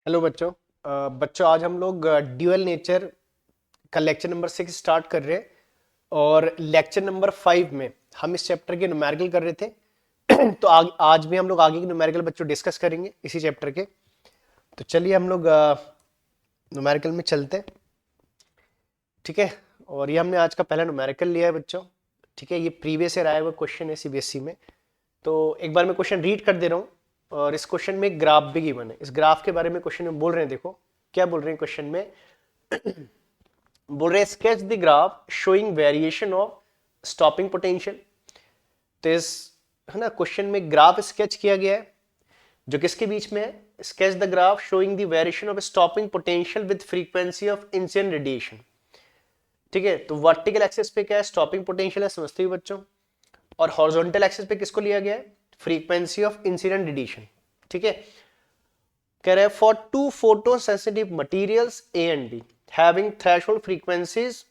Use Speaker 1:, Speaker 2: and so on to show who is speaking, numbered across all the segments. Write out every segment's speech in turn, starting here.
Speaker 1: Hello बच्चों। बच्चों आज हम लोग ड्यूअल नेचर का लेक्चर नंबर 6 स्टार्ट कर रहे हैं और लेक्चर नंबर 5 में हम इस चैप्टर के न्यूमेरिकल कर रहे थे। तो आज भी हम लोग आगे के न्यूमेरिकल बच्चों डिस्कस करेंगे इसी चैप्टर के। तो चलिए हम लोग न्यूमेरिकल में चलते हैं। ठीक है, और ये हमने आज का पहला न्यूमेरिकल लिया है बच्चों। ठीक है, ये प्रीवियस ईयर आया हुआ क्वेश्चन है सीबीएसई में। तो एक बार मैं क्वेश्चन रीड कर दे रहा हूँ और इस क्वेश्चन में एक ग्राफ भी गिवन है। इस ग्राफ के बारे में क्वेश्चन में बोल रहे हैं, देखो क्या बोल रहे हैं क्वेश्चन में। बोल रहे हैं sketch the graph showing variation of stopping potential. तो इस है ना क्वेश्चन में ग्राफ स्केच किया गया है जो किसके बीच में है। Sketch the graph showing the variation of stopping potential with frequency of incident radiation. ठीक है, तो वर्टिकल एक्सिस पे क्या है, स्टॉपिंग पोटेंशियल है, समझते हो बच्चों। और हॉरिजॉन्टल एक्सिस पे किसको लिया गया है, फ्रीक्वेंसी ऑफ इंसिडेंट रेडिएशन। ठीक है, कह रहे हैं for two photo sensitive materials A and B having threshold frequencies,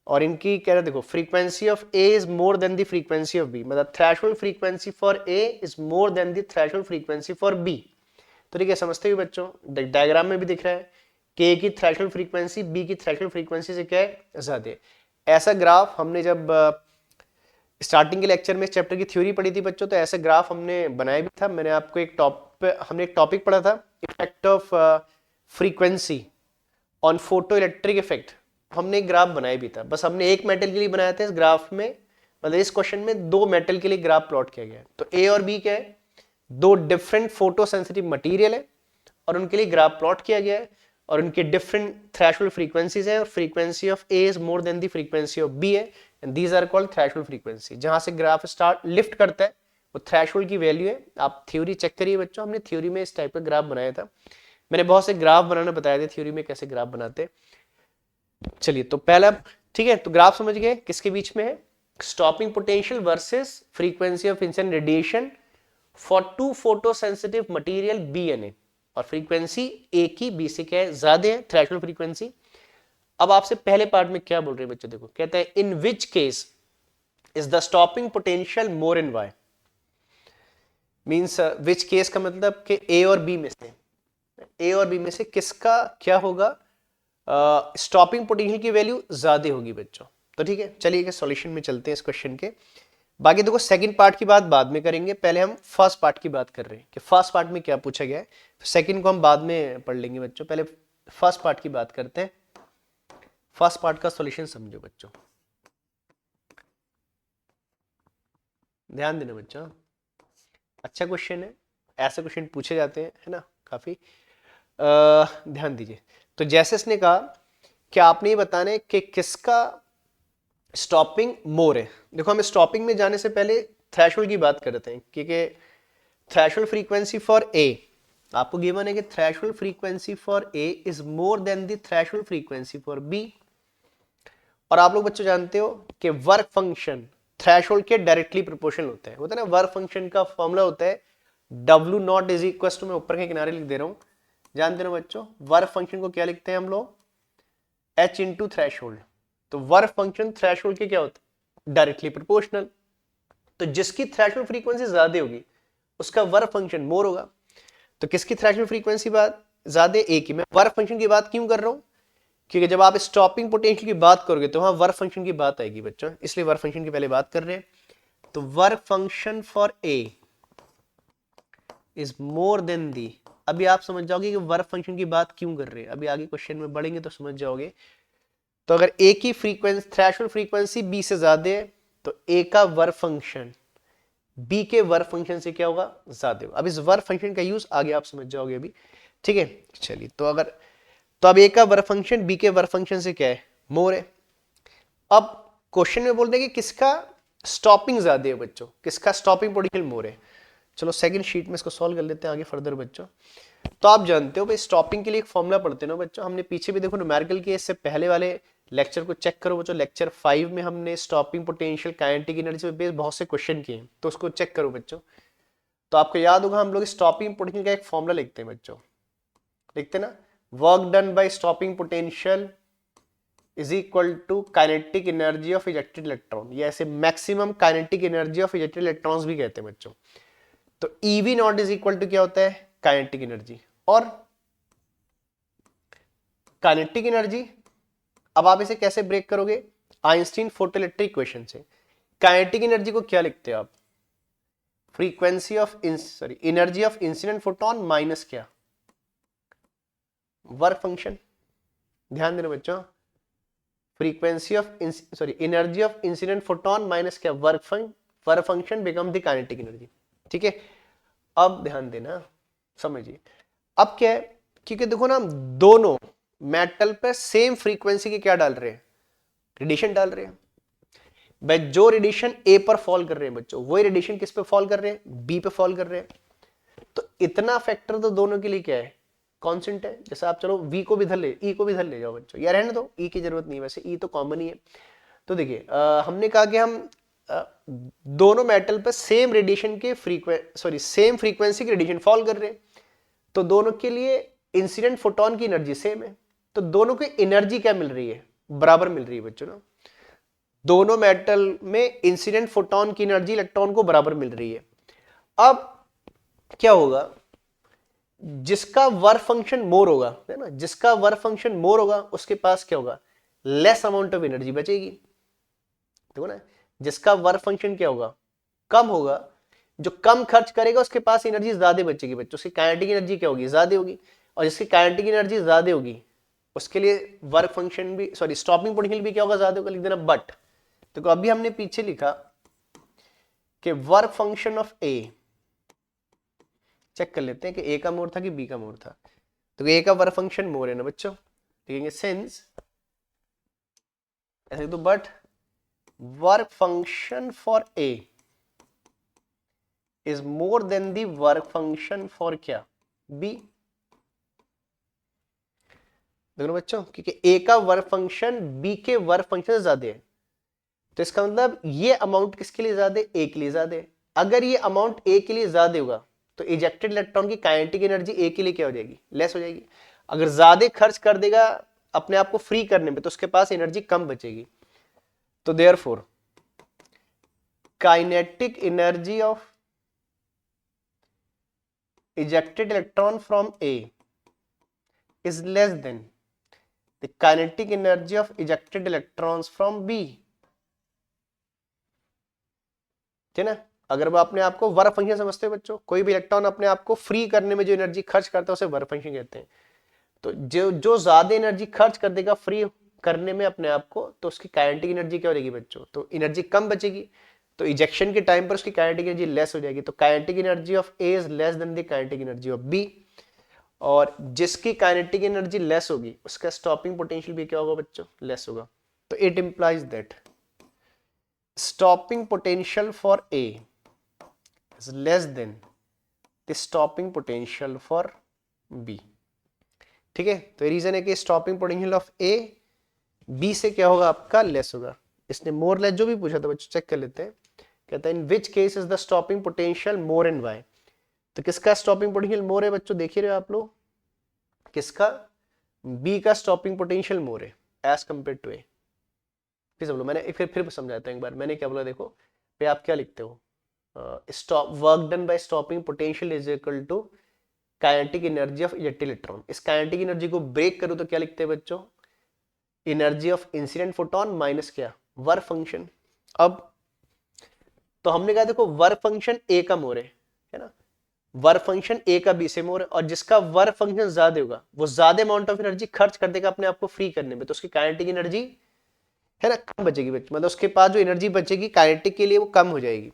Speaker 1: और इनकी कह रहे देखो frequency of A is more than the frequency of B, मतलब threshold frequency for A is more than the threshold frequency for B. तो ठीक है, समझते हो बच्चों, डायग्राम में भी दिख रहा है कि ए की थ्रेशोल्ड फ्रीक्वेंसी बी की थ्रेशोल्ड फ्रीक्वेंसी से क्या है, ज्यादा है। ऐसा ग्राफ हमने जब स्टार्टिंग के लेक्चर में इस चैप्टर की थ्योरी पढ़ी थी बच्चों, तो ऐसे ग्राफ हमने बनाया भी था। मैंने आपको हमने एक टॉपिक पढ़ा था, effect of frequency on photo electric effect. हमने एक ग्राफ बनाया भी था, बस हमने एक मेटल के लिए बनाया था। इस ग्राफ में मतलब इस क्वेश्चन में दो मेटल के लिए ग्राफ प्लॉट किया गया है। तो ए और बी क्या है, दो डिफरेंट फोटो सेंसिटिव मटीरियल है और उनके लिए ग्राफ प्लॉट किया गया है और उनके डिफरेंट थ्रेशोल्ड फ्रीक्वेंसीज है और frequency of A is more than the frequency of B है and these are called threshold frequency. जहां से ग्राफ स्टार्ट लिफ्ट करता है वो थ्रेशोल्ड की वैल्यू है। आप थ्योरी चेक करिए बच्चों, हमने थ्योरी में इस टाइप का ग्राफ बनाया था। मैंने बहुत से ग्राफ बनाना बताया था थ्योरी में, कैसे ग्राफ बनाते। चलिए तो पहला, ठीक है, तो ग्राफ समझ गए किसके बीच में है, stopping potential versus frequency of incident radiation for two photo sensitive material B and A, और फ्रीक्वेंसी ए की बी से क्या है, ज्यादा है, थ्रेशोल्ड फ्रीक्वेंसी। अब आपसे पहले पार्ट में क्या बोल रहे हैं बच्चों, देखो कहते हैं in which case is the stopping potential more in Y. Means which case का मतलब कि ए और बी में से, ए और बी में से किसका क्या होगा, स्टॉपिंग पोटेंशियल की वैल्यू ज्यादा होगी बच्चों। तो ठीक है, चलिए सॉल्यूशन में चलते हैं इस क्वेश्चन के। बाकी देखो सेकंड पार्ट की बात बाद में करेंगे, पहले हम फर्स्ट पार्ट की बात कर रहे हैं कि फर्स्ट पार्ट में क्या पूछा गया है। सेकंड को हम बाद में पढ़ लेंगे बच्चों, पहले फर्स्ट पार्ट की बात करते हैं। फर्स्ट पार्ट का सॉल्यूशन समझो बच्चों, ध्यान देना बच्चों, अच्छा क्वेश्चन है, ऐसे क्वेश्चन पूछे जाते हैं है ना काफी। ध्यान दीजिए। तो जैसे इसने कहा कि आपने ये बताना है कि किसका स्टॉपिंग मोर है। देखो हम स्टॉपिंग में जाने से पहले थ्रेशोल्ड की बात करते हैं, क्योंकि थ्रेशोल्ड फ्रीक्वेंसी फॉर ए आपको गिवन है कि threshold frequency for A is more than the threshold frequency for B. और आप लोग बच्चों जानते हो कि वर्क फंक्शन थ्रेशोल्ड के डायरेक्टली प्रोपोर्शनल होता है ना। वर्क फंक्शन का फॉर्मूला होता है W naught is equal to, मैं ऊपर के किनारे लिख दे रहा हूं, जानते हो बच्चों वर्क फंक्शन को क्या लिखते हैं हम लोग, H इंटू थ्रेशोल्ड। तो वर्क फंक्शन थ्रेशोल्ड के क्या होता है, डायरेक्टली प्रोपोर्शनल। तो जिसकी थ्रेशोल्ड फ्रीक्वेंसी ज्यादा होगी उसका वर्क फंक्शन मोर होगा। तो किसकी थ्रेशोल्ड फ्रीक्वेंसी बात ज्यादा, ए की। मैं वर्क फंक्शन की बात क्यों कर रहा हूं, क्योंकि जब आप स्टॉपिंग पोटेंशियल की बात करोगे तो वहां वर्क फंक्शन की बात आएगी बच्चों, इसलिए वर्क फंक्शन की पहले बात कर रहे हैं। तो work function for A is more than the, अभी आप समझ जाओगे कि वर्क फंक्शन की बात क्यों कर रहे हैं, अभी आगे क्वेश्चन में बढ़ेंगे तो समझ जाओगे। तो अगर ए की फ्रीक्वेंसी थ्रेशोल्ड फ्रीक्वेंसी बी से ज्यादा है तो ए का वर्क फंक्शन बी के वर्क फंक्शन से क्या होगा, ज्यादा होगा। अब इस वर्क फंक्शन का यूज आगे आप समझ जाओगे अभी, ठीक है। चलिए तो अब ए का वर्क फंक्शन बी के वर्क फंक्शन से क्या है, मोर है। अब क्वेश्चन में बोलते हैं कि किसका स्टॉपिंग ज्यादा है बच्चों, किसका स्टॉपिंग पोटेंशियल मोर है। चलो सेकंड शीट में इसको सॉल्व कर लेते हैं आगे फर्दर बच्चों। तो आप जानते हो भाई स्टॉपिंग के लिए एक फॉर्मूला पढ़ते हो ना बच्चों, हमने पीछे भी देखो न्यूमेरिकल के इससे पहले वाले लेक्चर को चेक करो बच्चों। लेक्चर 5 में हमने स्टॉपिंग पोटेंशियल काइनेटिक एनर्जी पे बेस्ड बहुत से क्वेश्चन किए, तो उसको चेक करो बच्चों। तो आपको याद होगा हम लोग स्टॉपिंग पोटेंशियल का एक फॉर्मूला लिखते हैं बच्चों, लिखते ना, work done by stopping potential is equal to kinetic energy of ejected electron, या ऐसे maximum kinetic energy of ejected electrons भी कहते हैं बच्चों। तो e V naught is equal to क्या होता है, काइनेटिक एनर्जी, और काइनेटिक एनर्जी, अब आप इसे कैसे ब्रेक करोगे, आइंस्टीन फोटोइलेक्ट्रिक इक्वेशन से। काइनेटिक एनर्जी को क्या लिखते हैं आप, frequency of energy of incident photon minus क्या, वर्क फंक्शन। ध्यान देना बच्चों, frequency of energy of incident photon minus क्या, work function become the kinetic energy. ठीक है, अब ध्यान देना, समझिए अब क्या है, क्योंकि देखो ना हम दोनों मेटल पे सेम फ्रीक्वेंसी के क्या डाल रहे हैं, रेडिएशन डाल रहे हैं। भाई जो रेडिएशन ए पर फॉल कर रहे हैं बच्चों, वही रेडिएशन किस पे फॉल कर रहे हैं, बी पे फॉल कर रहे हैं। तो इतना फैक्टर तो दोनों के लिए क्या है, कांस्टेंट है। जैसे आप चलो वी को भी धर ले, ई को भी धर ले जाओ बच्चों, यार रहने दो, ई की जरूरत नहीं है, वैसे ई तो कॉमन ही है। तो देखिए हमने कहा कि हम दोनों मेटल पर सेम रेडिएशन के सेम फ्रीक्वेंसी के रेडिएशन फॉल कर रहे हैं, तो दोनों के लिए इंसिडेंट फोटोन की एनर्जी सेम है, तो दोनों की एनर्जी क्या मिल रही है, बराबर मिल रही है बच्चों ना। दोनों मेटल में इंसिडेंट फोटोन की एनर्जी इलेक्ट्रॉन को बराबर मिल रही है। अब क्या होगा, जिसका वर्क फंक्शन मोर होगा, है ना, जिसका वर्क फंक्शन मोर होगा उसके पास क्या होगा, लेस अमाउंट ऑफ एनर्जी बचेगी। देखो ना, जिसका वर्क फंक्शन क्या होगा, कम होगा, जो कम खर्च करेगा उसके पास एनर्जी ज्यादा बचेगी बच्चों, उसकी काइनेटिक एनर्जी क्या होगी, ज्यादा होगी। और जिसकी काइनेटिक एनर्जी ज्यादा होगी उसके लिए वर्क फंक्शन भी स्टॉपिंग पोटेंशियल भी क्या होगा, ज्यादा होगा। लिख देना बट। तो अभी हमने पीछे लिखा कि work function of A, check कर लेते हैं कि ए का मोर था कि बी का मोर था। तो ए का वर्क फंक्शन मोर है ना बच्चों, लिखेंगे सिंस, ऐसे तो but work function for A is more than the work function for क्या, बी। देखो बच्चों, क्योंकि ए का वर्क फंक्शन बी के वर्क फंक्शन से ज्यादा है, तो इसका मतलब ये अमाउंट किसके लिए ज्यादा है, ए के लिए ज्यादा है। अगर ये अमाउंट ए के लिए ज्यादा होगा तो इजेक्टेड इलेक्ट्रॉन की काइनेटिक एनर्जी ए के लिए क्या हो जाएगी, लेस हो जाएगी। अगर ज्यादा खर्च कर देगा अपने आप को फ्री करने में तो उसके पास एनर्जी कम बचेगी। तो therefore kinetic energy of ejected electron from A is less than the kinetic energy of ejected electrons from B। ठीक है ना, अगर वो अपने आप को वर्क फंक्शन समझते हो बच्चों, कोई भी इलेक्ट्रॉन अपने आप को फ्री करने में जो एनर्जी खर्च करता है उसे वर्क फंक्शन कहते हैं। तो जो ज्यादा एनर्जी खर्च कर देगा फ्री करने में अपने आप को, तो उसकी काइनेटिक एनर्जी क्या हो जाएगी बच्चों, तो एनर्जी कम बचेगी, तो इजेक्शन के टाइम पर उसकी काइनेटिक एनर्जी लेस हो जाएगी। तो kinetic energy of A is less than the kinetic energy of B, और जिसकी काइनेटिक एनर्जी लेस होगी उसका स्टॉपिंग पोटेंशियल भी क्या होगा बच्चों, लेस होगा। तो it implies that stopping potential for A is less than the stopping potential for B. ठीक है, तो रीजन है कि stopping potential of A B से क्या होगा, आपका लेस होगा। इसने मोर लेस जो भी पूछा था बच्चों, चेक कर लेते हैं। कहता है in which case is the stopping potential more and Y. तो किसका स्टॉपिंग पोटेंशियल मोर है बच्चों, देख ही रहे हो आप लोग, किसका, बी का स्टॉपिंग पोटेंशियल मोर है एज कंपेयर टू ए। फिर समझ लो, मैंने फिर समझाता हूं एक बार, मैंने क्या बोला, देखो पे आप क्या लिखते हो, stop work done by stopping potential is equal to kinetic energy of ejected electron. इस काइनेटिक एनर्जी को ब्रेक करो तो क्या लिखते हैं बच्चों, energy of incident photon minus क्या, वर्क फंक्शन। अब तो हमने कहा देखो वर्क फंक्शन ए का मोर है ना, वर्क फंक्शन ए का बी से मोर है, और जिसका वर्क फंक्शन ज्यादा होगा वो ज्यादा अमाउंट ऑफ एनर्जी खर्च कर देगा अपने आप को फ्री करने में, तो उसकी काइनेटिक एनर्जी है ना कम बचेगी बच्चों, मतलब उसके पास जो एनर्जी बचेगी काइनेटिक के लिए वो कम हो जाएगी।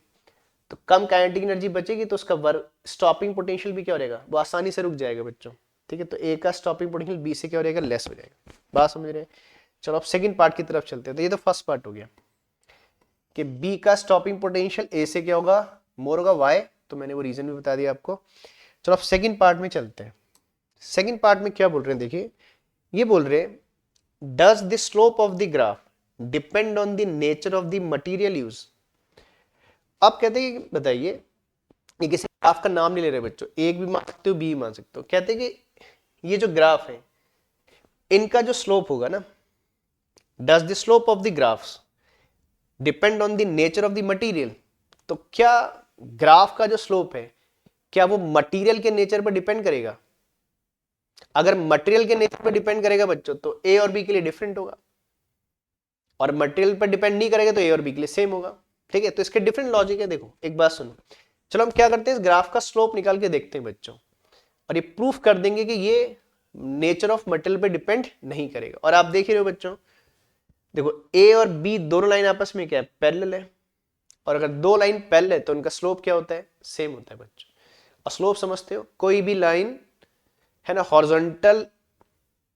Speaker 1: तो कम काइनेटिक एनर्जी बचेगी तो उसका वर्क स्टॉपिंग पोटेंशियल भी क्या हो जाएगा, वो आसानी से रुक जाएगा बच्चों। ठीक है, तो ए का स्टॉपिंग पोटेंशियल बी से क्या हो जाएगा, लेस हो जाएगा। बात समझ रहे हैं। चलो अब सेकंड पार्ट की तरफ चलते हैं। तो ये तो फर्स्ट पार्ट हो गया कि बी का स्टॉपिंग पोटेंशियल ए से क्या होगा, मोर होगा, वाई, तो मैंने वो रीजन भी बता दिया आपको। चलो अब सेकंड पार्ट में चलते हैं। सेकंड पार्ट में क्या बोल रहे हैं, देखिए ये बोल रहे हैं does the slope of the graph depend on the nature of the material use. अब कहते हैं बताइए, ये किसी ग्राफ का नाम नहीं ले रहे बच्चों, एक भी मान सकते हो, बी मान सकते हो। कहते हैं कि ये जो ग्राफ है इनका जो स्लोप होगा ना, does the slope of the graphs depend on the nature of the material. तो क्या ग्राफ का जो स्लोप है क्या वो मटेरियल के नेचर पर डिपेंड करेगा। अगर मटेरियल के नेचर पर डिपेंड करेगा बच्चों तो ए और बी के लिए डिफरेंट होगा, और मटेरियल पर डिपेंड नहीं करेगा तो ए और बी के लिए सेम होगा। ठीक है, तो इसके डिफरेंट लॉजिक है। देखो एक बात सुनो, चलो हम क्या करते हैं, इस ग्राफ का स्लोप निकाल के देखते हैं बच्चों, और ये प्रूफ कर देंगे कि ये नेचर ऑफ मटेरियल पे डिपेंड नहीं करेगा। और आप देख ही रहे हो बच्चों, देखो ए और बी दोनों लाइन आपस में क्या है, पैरेलल है, और अगर दो लाइन पैरेलल है तो उनका स्लोप क्या होता है, सेम होता है बच्चों। और स्लोप समझते हो, कोई भी लाइन है ना हॉरिजॉन्टल,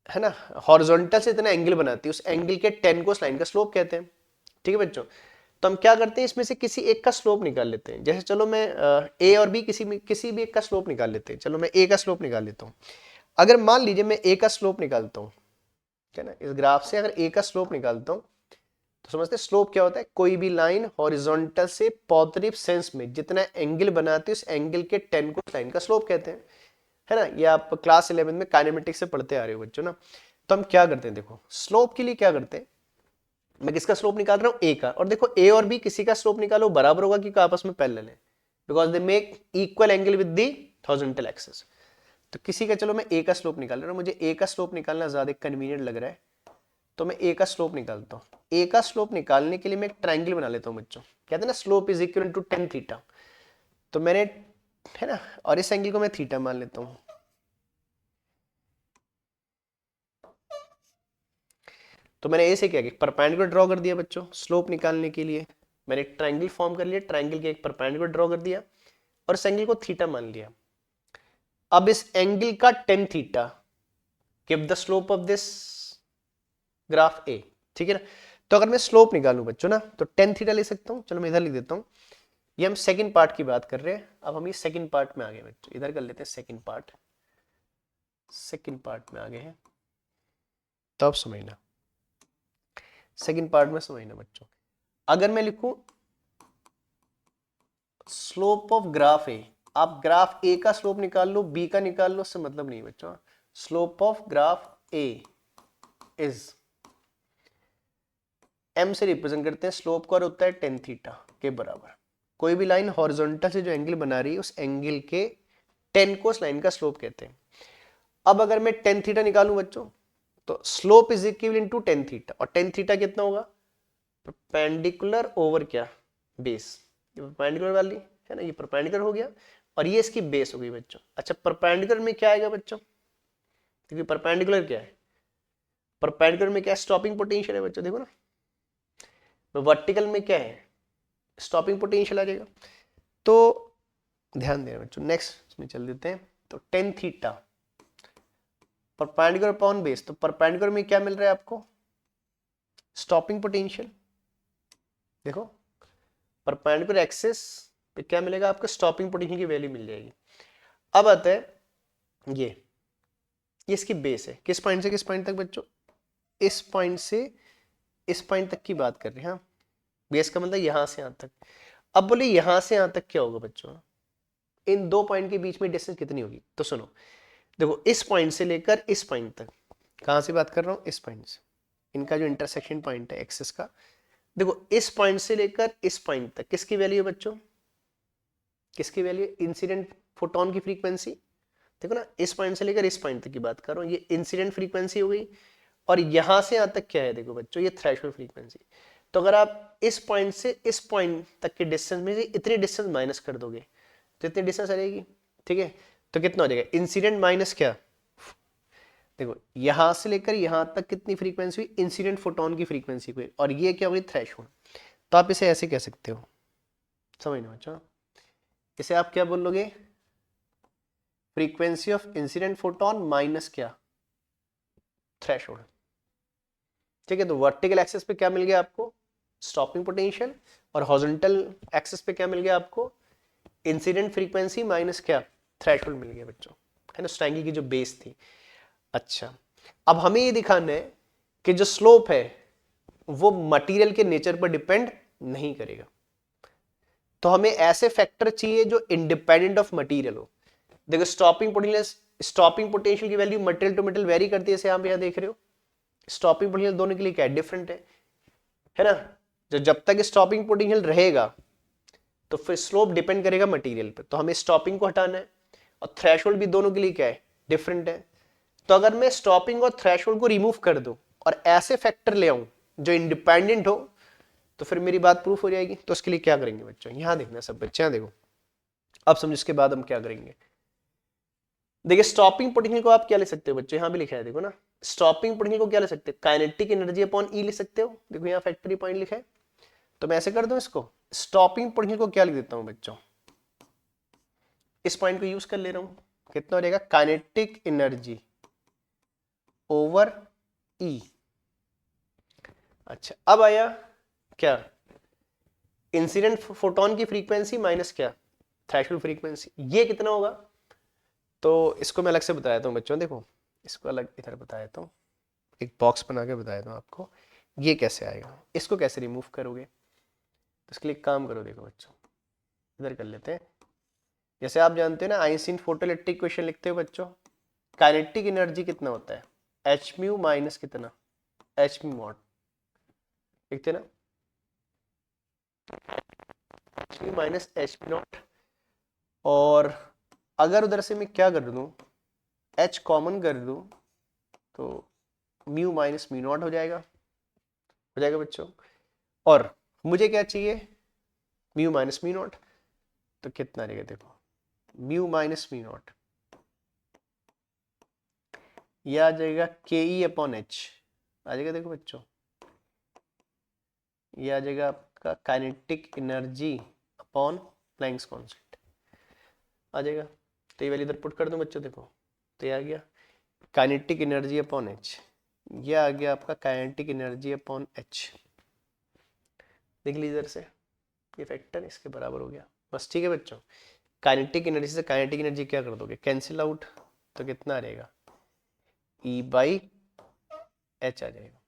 Speaker 1: है ना हॉरिजॉन्टल से इतना एंगल बनाती है, उस एंगल के 10 को उस लाइन का स्लोप कहते हैं। ठीक है बच्चों, तो हम क्या करते हैं, इसमें से किसी एक का स्लोप निकाल लेते हैं। जैसे चलो मैं ए और बी किसी भी एक का स्लोप निकाल लेते हैं। चलो मैं ए का स्लोप निकाल लेता हूँ। अगर मान लीजिए मैं ए का स्लोप निकालता हूँ, है ना, इस ग्राफ से अगर ए का स्लोप निकालता हूँ तो समझते हैं स्लोप क्या होता है, कोई भी लाइन हॉरिजॉन्टल से पॉजिटिव सेंस में जितना एंगल बनाती है उस एंगल के 10 को लाइन का स्लोप कहते हैं, है ना। ये आप क्लास 11 में काइनेमेटिक्स से पढ़ते आ रहे हो बच्चों ना। तो हम क्या करते हैं, देखो स्लोप के लिए क्या करते हैं, मैं किसका स्लोप निकाल रहा हूँ, ए का। और देखो ए और बी किसी का स्लोप निकालो बराबर होगा क्योंकि आपस में पैरेलल है, because they make equal angle with the horizontal axis. तो किसी का, चलो मैं ए का स्लोप निकाल रहा हूँ, मुझे ए का स्लोप निकालना ज्यादा कन्वीनियंट लग रहा है, तो मैं ए का स्लोप निकालता हूँ। ए का स्लोप निकालने के लिए मैं एक ट्रायंगल बना लेता हूँ बच्चों, कहते हैं ना slope is equal to tan theta. तो मैंने, है ना, और इस एंगल को मैं थीटा मान लेता हूँ। तो मैंने ए से क्या किया, परपेंडिकुलर ड्रॉ कर दिया बच्चों। स्लोप निकालने के लिए मैंने एक ट्रायंगल फॉर्म कर लिया, ट्रायंगल के एक परपेंडिकुलर ड्रॉ कर दिया और इस एंगल को थीटा मान लिया। अब इस एंगल का tan theta give the slope of this graph ए। ठीक है ना। तो अगर मैं स्लोप निकालूं बच्चों ना तो tan थीटा ले सकता हूं। चलो मैं इधर लिख देता हूं, ये हम सेकंड पार्ट की बात कर रहे हैं। अब हम ये सेकंड पार्ट में आ गए बच्चों, इधर कर लेते हैं सेकंड पार्ट, सेकंड पार्ट में आ गए हैं। तो अब समझना, सेकंड पार्ट में समझना बच्चों, अगर मैं लिखूं स्लोप ऑफ ग्राफ ए, आप ग्राफ ए का स्लोप निकाल लो, बी का निकाल लो, उससे मतलब नहीं बच्चों। Slope of graph A is, m से रिप्रेजेंट करते हैं स्लोप का, और होता है tan थीटा के बराबर। कोई भी लाइन हॉरिजॉन्टल से जो एंगल बना रही है उस एंगल के 10 को उस लाइन का स्लोप कहते हैं। अब अगर मैं tan थीटा निकालूं बच्चों तो slope is equal to tan theta, और tan थीटा कितना होगा, परपेंडिकुलर ओवर क्या, बेस। ये परपेंडिकुलर वाली है ना, ये परपेंडिकुलर हो गया और ये इसकी बेस हो गई बच्चों। अच्छा परपेंडिकुलर में क्या आएगा बच्चों, क्योंकि परपेंडिकुलर क्या है, परपेंडिकुलर में क्या स्टॉपिंग पोटेंशियल है बच्चों, देखो ना। वर्टिकल में क्या है, स्टॉपिंग पोटेंशियल आ जाएगा। तो ध्यान देना बच्चों, नेक्स्ट इसमें चल देते हैं। तो tan theta perpendicular upon base, तो परपेंडिकुलर में क्या मिल रहा है आपको, स्टॉपिंग पोटेंशियल। देखो परपेंडिकुलर एक्सिस पे क्या मिलेगा आपको, स्टॉपिंग पोटेंशियल की वैल्यू मिल जाएगी। अब आता है ये इसकी बेस है, किस पॉइंट से किस पॉइंट तक बच्चों, इस पॉइंट से इस पॉइंट तक की बात कर रहे हैं। हाँ, बेस का मतलब यहां से यहां तक। अब बोले यहां से यहां तक क्या होगा बच्चों, इन दो पॉइंट के बीच में डिस्टेंस कितनी होगी। तो सुनो, देखो इस पॉइंट से लेकर इस पॉइंट तक, कहां से बात कर रहा हूं, इस पॉइंट से, इनका जो इंटरसेक्शन पॉइंट है एक्सिस का, देखो इस पॉइंट से लेकर इस पॉइंट तक किसकी वैल्यू है बच्चों, किसकी वैल्यू, इंसिडेंट फोटोन की फ्रीक्वेंसी। देखो ना, इस पॉइंट से लेकर इस पॉइंट तक की बात कर रहा हूं, ये इंसिडेंट फ्रीक्वेंसी हो गई, और यहां से यहां तक क्या है, देखो बच्चों ये थ्रेशोल्ड फ्रीक्वेंसी। तो अगर आप इस पॉइंट से इस पॉइंट तक के डिस्टेंस में से इतनी डिस्टेंस माइनस कर दोगे तो इतनी डिस्टेंस आ जाएगी। ठीक है, तो कितना हो जाएगा, इंसिडेंट माइनस क्या, देखो यहां से लेकर यहां तक कितनी फ्रीक्वेंसी हुई, इंसिडेंट फोटोन की फ्रीक्वेंसी हुई, और ये क्या हुई, थ्रेशोल्ड। तो आप इसे ऐसे कह सकते हो, समझना बच्चों, इसे आप क्या बोल लोगे, frequency of incident photon minus क्या, थ्रेशोल्ड। ठीक है, तो वर्टिकल एक्सिस पे क्या मिल गया आपको, स्टॉपिंग पोटेंशियल, और हॉरिजॉन्टल एक्सिस पे क्या मिल गया आपको, इंसिडेंट फ्रीक्वेंसी माइनस क्या, थ्रेशोल्ड मिल गया बच्चों, है ना, स्ट्रैंगल की जो बेस थी। अच्छा, अब हमें ये दिखाना है कि जो स्लोप है वो मटेरियल के नेचर पर डिपेंड नहीं करेगा। तो हमें ऐसे फैक्टर चाहिए जो इंडिपेंडेंट ऑफ मटेरियल हो। देखो स्टॉपिंग पोटेंशियल की value material to material vary करती है, जैसे आप यहां देख रहे हो। स्टॉपिंग पोटेंशियल दोनों के लिए क्या है, डिफरेंट है ना। जब तक स्टॉपिंग पोटेंशियल रहेगा तो फिर स्लोप डिपेंड करेगा मटेरियल पे, तो हमें स्टॉपिंग को हटाना है। और थ्रेशोल्ड भी दोनों के लिए क्या है, डिफरेंट है। तो अगर मैं स्टॉपिंग और थ्रेशोल्ड को रिमूव कर दूं और ऐसे फैक्टर ले आऊं जो इंडिपेंडेंट हो, तो फिर मेरी बात प्रूफ हो जाएगी। तो उसके लिए क्या करेंगे बच्चों, यहां देखना सब बच्चे, यहां देखो, अब समझो इसके बाद हम क्या करेंगे। देखिए स्टॉपिंग पोटेंशियल को आप क्या ले सकते हो बच्चों, यहां भी लिखा है देखो ना, स्टॉपिंग पोटेंशियल को क्या ले सकते हैं, काइनेटिक एनर्जी अपॉन ई ले सकते हो, देखो यहां फैक्टरी पॉइंट लिखा है। तो मैं ऐसे कर दूं इसको, स्टॉपिंग पोटेंशियल को क्या लिख देता हूं बच्चों, इस पॉइंट को यूज कर ले रहा हूं, कितना हो जाएगा, काइनेटिक एनर्जी ओवर ई। अच्छा अब आया क्या, इंसिडेंट फोटोन की फ्रीक्वेंसी माइनस क्या, थ्रेशोल्ड फ्रीक्वेंसी, ये कितना होगा। तो इसको मैं अलग से बताया था बच्चों, देखो इसको अलग इधर बताया था, एक बॉक्स बना के बताया था आपको, ये कैसे आएगा, इसको कैसे रिमूव करोगे। तो इसके लिए एक काम करो, देखो बच्चों इधर कर लेते हैं। जैसे आप जानते हैं ना, आइंस्टीन फोटोइलेक्ट्रिक इक्वेशन लिखते हो बच्चों, काइनेटिक एनर्जी कितना होता है, एच म्यू माइनस कितना, एच म्यू नॉट, लिखते ना, H mu minus H mu naught. और अगर उधर से मैं क्या कर दूं, एच कॉमन कर दूं, तो म्यू माइनस म्यू नॉट हो जाएगा बच्चों। और मुझे क्या चाहिए, म्यू माइनस म्यू नॉट, तो कितना रहेगा देखो, म्यू माइनस म्यू नॉट, यह आ जाएगा के ई अपॉन एच, आ जाएगा देखो बच्चों, ये आ जाएगा आपका kinetic energy upon Planck's constant, आ जाएगा। तो ये वाली इधर पुट कर दूं बच्चों, देखो तो ये आ गया काइनेटिक एनर्जी अपॉन एच, ये आ गया आपका काइनेटिक एनर्जी अपॉन एच, देख लीजिए इधर से, ये फैक्टर इसके बराबर हो गया बस, ठीक है बच्चों। काइनेटिक एनर्जी से काइनेटिक एनर्जी क्या कर दोगे, कैंसिल आउट, तो कितना रहेगा, ई बाई एच आ जाएगा,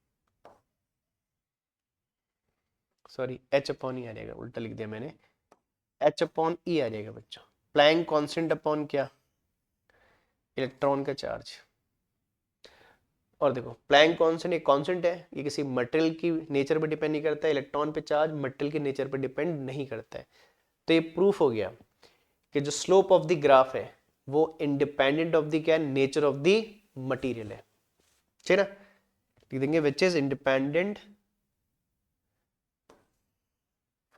Speaker 1: सॉरी एच अपॉन ई आ जाएगा, उल्टा लिख दिया मैंने, एच अपॉन ई आ जाएगा बच्चों। प्लैंक कांस्टेंट अपॉन क्या, इलेक्ट्रॉन का चार्ज। और देखो प्लैंक कांस्टेंट एक कांस्टेंट है, ये किसी मटेरियल की नेचर पर डिपेंड नहीं करता है, इलेक्ट्रॉन पे चार्ज मटेरियल के नेचर पर डिपेंड नहीं करता है। तो ये प्रूफ हो गया कि जो स्लोप ऑफ द ग्राफ है वो इंडिपेंडेंट ऑफ द क्या, नेचर ऑफ द मटेरियल है, ठीक है ना, लिख देंगे which is independent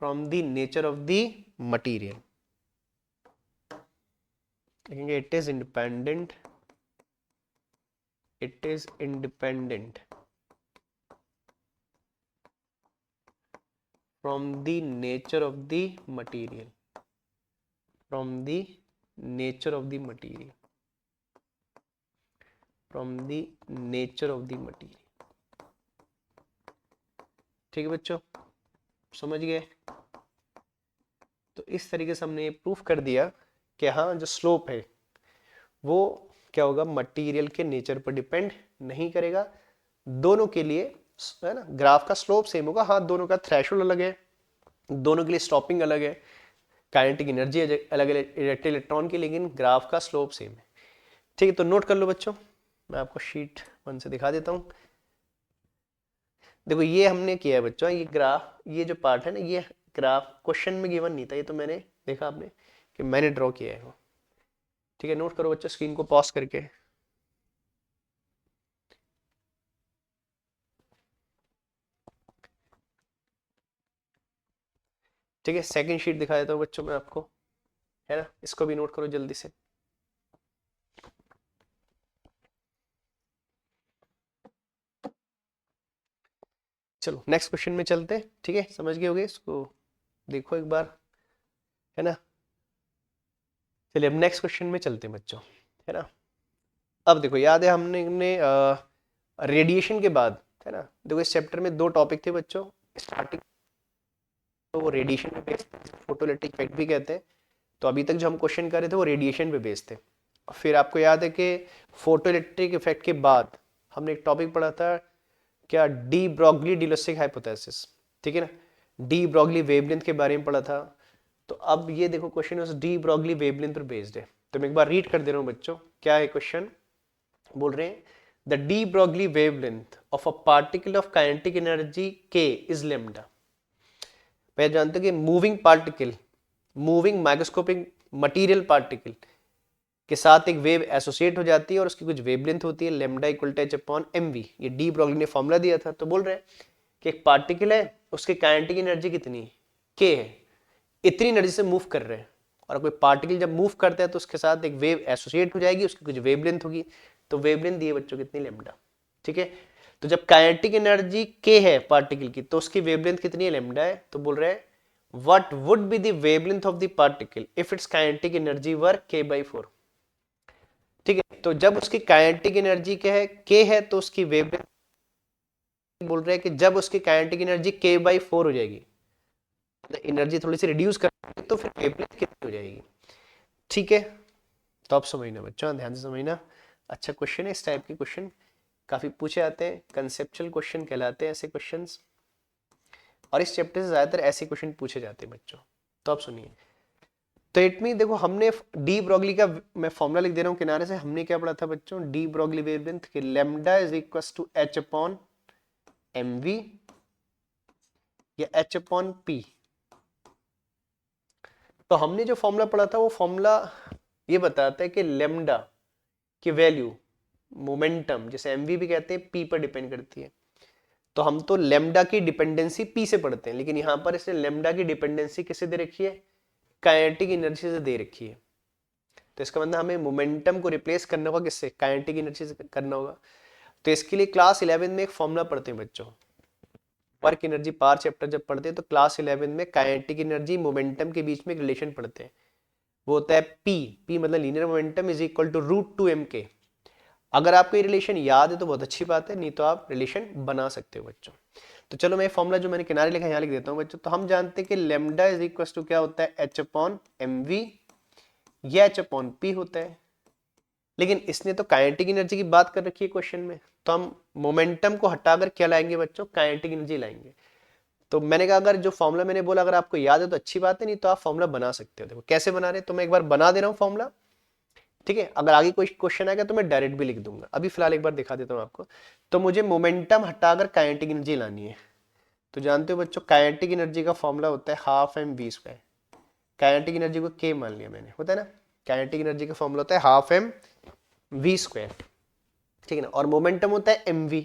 Speaker 1: from the nature of the material, लिखेंगे it is independent, it is independent from the nature of the material, from the nature of the material, from the nature of the material, ठीक है बच्चों, समझ गए। तो इस तरीके से हमने प्रूफ कर दिया कि हाँ जो स्लोप है वो क्या होगा, मटेरियल के नेचर पर डिपेंड नहीं करेगा, दोनों के लिए है ना, ग्राफ का स्लोप सेम होगा, हाँ दोनों का थ्रेशोल्ड अलग है, दोनों के लिए स्टॉपिंग अलग है, काइनेटिक एनर्जी अलग है इलेक्ट्रॉन की, लेकिन ग्राफ का स्लोप सेम है, ठीक है। तो नोट कर लो बच्चों, मैं आपको शीट 1 से दिखा देता हूँ। देखो ये हमने किया है बच्चों, ये ग्राफ, ये जो पार्ट है ना, ये ग्राफ क्वेश्चन में गिवन नहीं था, ये तो मैंने देखा आपने कि मैंने ड्रॉ किया है वो, ठीक है। नोट करो बच्चों स्क्रीन को पॉज करके, ठीक है। सेकंड शीट दिखा देता हूँ बच्चों मैं आपको, है ना, इसको भी नोट करो जल्दी से। चलो नेक्स्ट क्वेश्चन में चलते हैं, ठीक है, समझ गए होगे इसको, देखो एक बार, है ना। चलिए अब नेक्स्ट क्वेश्चन में चलते हैं बच्चों, है ना। अब देखो याद है हमने रेडिएशन के बाद, है ना, देखो इस चैप्टर में 2 टॉपिक थे बच्चों, स्टार्टिंग तो वो रेडिएशन पे बेस्ड, फोटोइलेक्ट्रिक इफेक्ट भी कहते हैं। तो अभी तक जो हम क्वेश्चन कर रहे थे वो रेडिएशन पे बेस्ड थे। फिर आपको याद है कि फोटोइलेक्ट्रिक इफेक्ट के बाद हमने एक टॉपिक पढ़ा था क्या, डी ब्रॉगली डिलोस्टिक हाइपोथेसिस, ठीक है ना, डी ब्रॉगली वेवलेंथ के बारे में पढ़ा था। तो अब ये देखो क्वेश्चन उस डी ब्रॉगली वेवलेंथ पर बेस्ड है। तो मैं एक बार रीड कर दे रहा हूँ बच्चों, क्या है क्वेश्चन, बोल रहे हैं the D Broglie wavelength of a particle of kinetic energy के इज लेम्डा। मैं जानते हो कि moving particle, moving microscopic material particle के साथ एक वेव एसोसिएट हो जाती है और उसकी कुछ वेवलेंथ होती है lambda equal to h upon m v. ये डी ब्रॉगली ने फॉर्मूला दिया था। तो बोल रहे हैं कि एक पार्टिकल है, उसकी काइनेटिक एनर्जी कितनी है, के है, इतनी एनर्जी से मूव कर रहे हैं। और कोई पार्टिकल जब मूव करता है तो उसके साथ एक वेव एसोसिएट हो जाएगी, उसकी कुछ वेवलेंथ होगी। तो वेवलेंथ दी है बच्चों कितनी, लेमडा। ठीक है, तो जब काइनेटिक एनर्जी के है पार्टिकल की, तो उसकी वेवलेंथ कितनी है, लेमडा है। तो बोल रहे हैं what would be the wavelength of the particle if its kinetic energy were k/4। ठीक है, तो जब उसकी काइनेटिक एनर्जी क्या है, के है, तो उसकी वेवलेंथ बोल रहे हैं कि जब उसकी काइनेटिक एनर्जी k/4 हो जाएगी, एनर्जी थोड़ी सी रिड्यूस कर तो फिर वेवलेंथ कितनी हो जाएगी। ठीक है, तो आप समझना बच्चों, ध्यान से समझना। अच्छा क्वेश्चन है, इस टाइप के क्वेश्चन काफी पूछे जाते हैं, कंसेप्चुअल क्वेश्चन कहलाते हैं ऐसे क्वेश्चंस, और इस चैप्टर से ज्यादातर ऐसे क्वेश्चन पूछे जाते हैं बच्चों। तो आप सुनिए, तो इट मीन देखो हमने डी ब्रॉगली का मैं फॉर्मूला लिख दे रहा हूं किनारे से। हमने क्या पढ़ा था बच्चों, डी ब्रॉगली वेवलेंथ के lambda is equal to h upon m v या एच अपॉन पी। तो हमने जो फॉर्मूला पढ़ा था वो फॉर्मूला ये बताता है कि लैम्डा की वैल्यू मोमेंटम, जैसे एमवी भी कहते हैं, पी पर डिपेंड करती है। तो हम तो लैम्डा की डिपेंडेंसी पी से पढ़ते हैं, लेकिन यहां पर इसने लैम्डा की डिपेंडेंसी किससे दे रखी है, काइनेटिक एनर्जी से दे रखी है। तो इसका मतलब हमें मोमेंटम को रिप्लेस करना होगा किससे, काइनेटिक एनर्जी से करना होगा। तो इसके लिए क्लास 11 में एक फॉर्मूला पढ़ते हैं बच्चों, वर्क एनर्जी पावर चैप्टर जब पढ़ते हैं तो क्लास 11 में काइनेटिक एनर्जी मोमेंटम के बीच में एक रिलेशन पढ़ते हैं। वो होता है पी, पी मतलब linear momentum is equal to √2m k. अगर आपको ये रिलेशन याद है तो बहुत अच्छी बात है, नहीं तो आप रिलेशन बना सकते हो बच्चों। तो चलो मैं फॉर्मूला जो मैंने किनारे लिखा है यहाँ लिख देता हूँ बच्चों। तो हम जानते हैं कि लेमडा इज इक्वल टू क्या होता है, एच अपॉन एम वी या एच अपॉन पी होता है। लेकिन इसने तो काइनेटिक एनर्जी की बात कर रखी है क्वेश्चन में, तो हम मोमेंटम को हटाकर क्या लाएंगे बच्चों, काइनेटिक एनर्जी लाएंगे। तो मैंने कहा अगर जो फॉर्मूला मैंने बोला अगर आपको याद है तो अच्छी बात है, नहीं तो आप फॉर्मूला बना सकते हो। देखो कैसे बना रहे हैं, तो मैं एक बार बना दे रहा हूँ फॉर्मूला। ठीक है, अगर आगे कोई क्वेश्चन आएगा तो मैं डायरेक्ट भी लिख दूंगा, अभी फिलहाल एक बार दिखा देता हूँ आपको। तो मुझे मोमेंटम हटाकर काइनेटिक एनर्जी लानी है। तो जानते हो बच्चों काइनेटिक एनर्जी का फॉर्मूला होता है half m v square. Kinetic energy को के मान लिया मैंने, होता है ना, काइनेटिक एनर्जी का फॉर्मूला होता है हाफ एम वी स्क्वायर। ठीक है ना, और मोमेंटम होता है एम वी।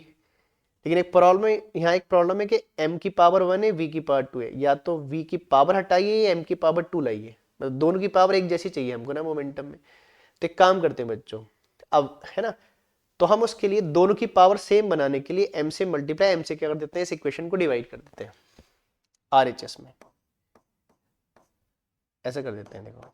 Speaker 1: लेकिन एक प्रॉब्लम है, यहाँ एक प्रॉब्लम है कि m की पावर 1 है, v की पावर 2 है। या तो v की पावर हटाइए या m की पावर 2 लाइए, मतलब दोनों की पावर एक जैसी चाहिए हमको ना मोमेंटम में। तो एक काम करते हैं बच्चों, अब है ना, तो हम उसके लिए दोनों की पावर सेम बनाने के लिए m से मल्टीप्लाई, m से क्या कर देते हैं, इस इक्वेशन को डिवाइड कर देते हैं RHS में, ऐसा कर देते हैं। देखो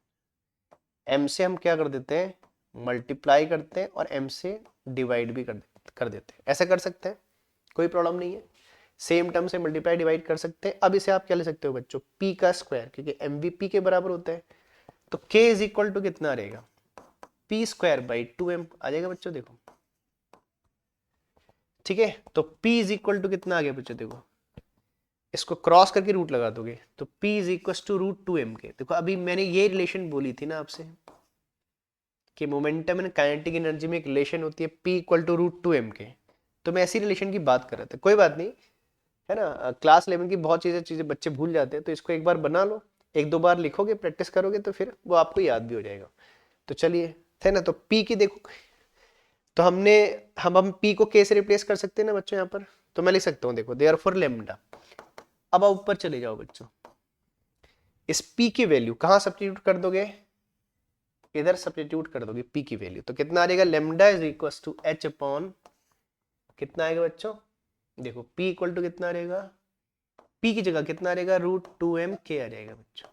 Speaker 1: m से हम क्या कर देते हैं, मल्टीप्लाई करते हैं, और m से डिवाइड भी कर देते हैं। ऐसा कर सकते हैं, कोई प्रॉब्लम नहीं है। सेम टर्म से मल्टीप्लाई डिवाइड कर सकते हैं। अब इसे आप क्या ले सकते हो बच्चों, p का स्क्वायर, क्योंकि MVP के बराबर होता है। तो k इज इक्वल टू कितना रहेगा, p स्क्वायर बाई 2m आ जाएगा बच्चों। देखो ठीक है, तो p इज इक्वल टू कितना आ गया बच्चों, देखो इसको क्रॉस करके रूट लगा दोगे तो p is equal to √2m के। देखो अभी मैंने ये रिलेशन बोली थी ना आपसे कि मोमेंटम एंड काइनेटिक एनर्जी में एक रिलेशन होती है p इक्वल टू √2m के। तो मैं ऐसी रिलेशन की बात कर रहा था, कोई बात नहीं है ना। क्लास 11 की बहुत चीजें बच्चे भूल जाते हैं, तो इसको एक बार बना लो, एक दो बार लिखोगे, प्रैक्टिस करोगे तो फिर वो आपको याद भी हो जाएगा। तो चलिए है ना, तो p की देखो, तो हम p को k से रिप्लेस कर सकते हैं ना बच्चों यहाँ पर। तो मैं लिख सकता हूँ, देखो देयरफॉर लैम्डा। अब आप ऊपर चले जाओ बच्चों, इस p की वैल्यू कहाँ सब्स्टिट्यूट कर दोगे, इधर सब्स्टिट्यूट कर दोगे p की वैल्यू। तो कितना आ जाएगा, lambda is equal to h upon कितना आएगा बच्चों, देखो p इक्वल टू कितना रहेगा, p की जगह कितना रहेगा, √2m k आ जाएगा बच्चों।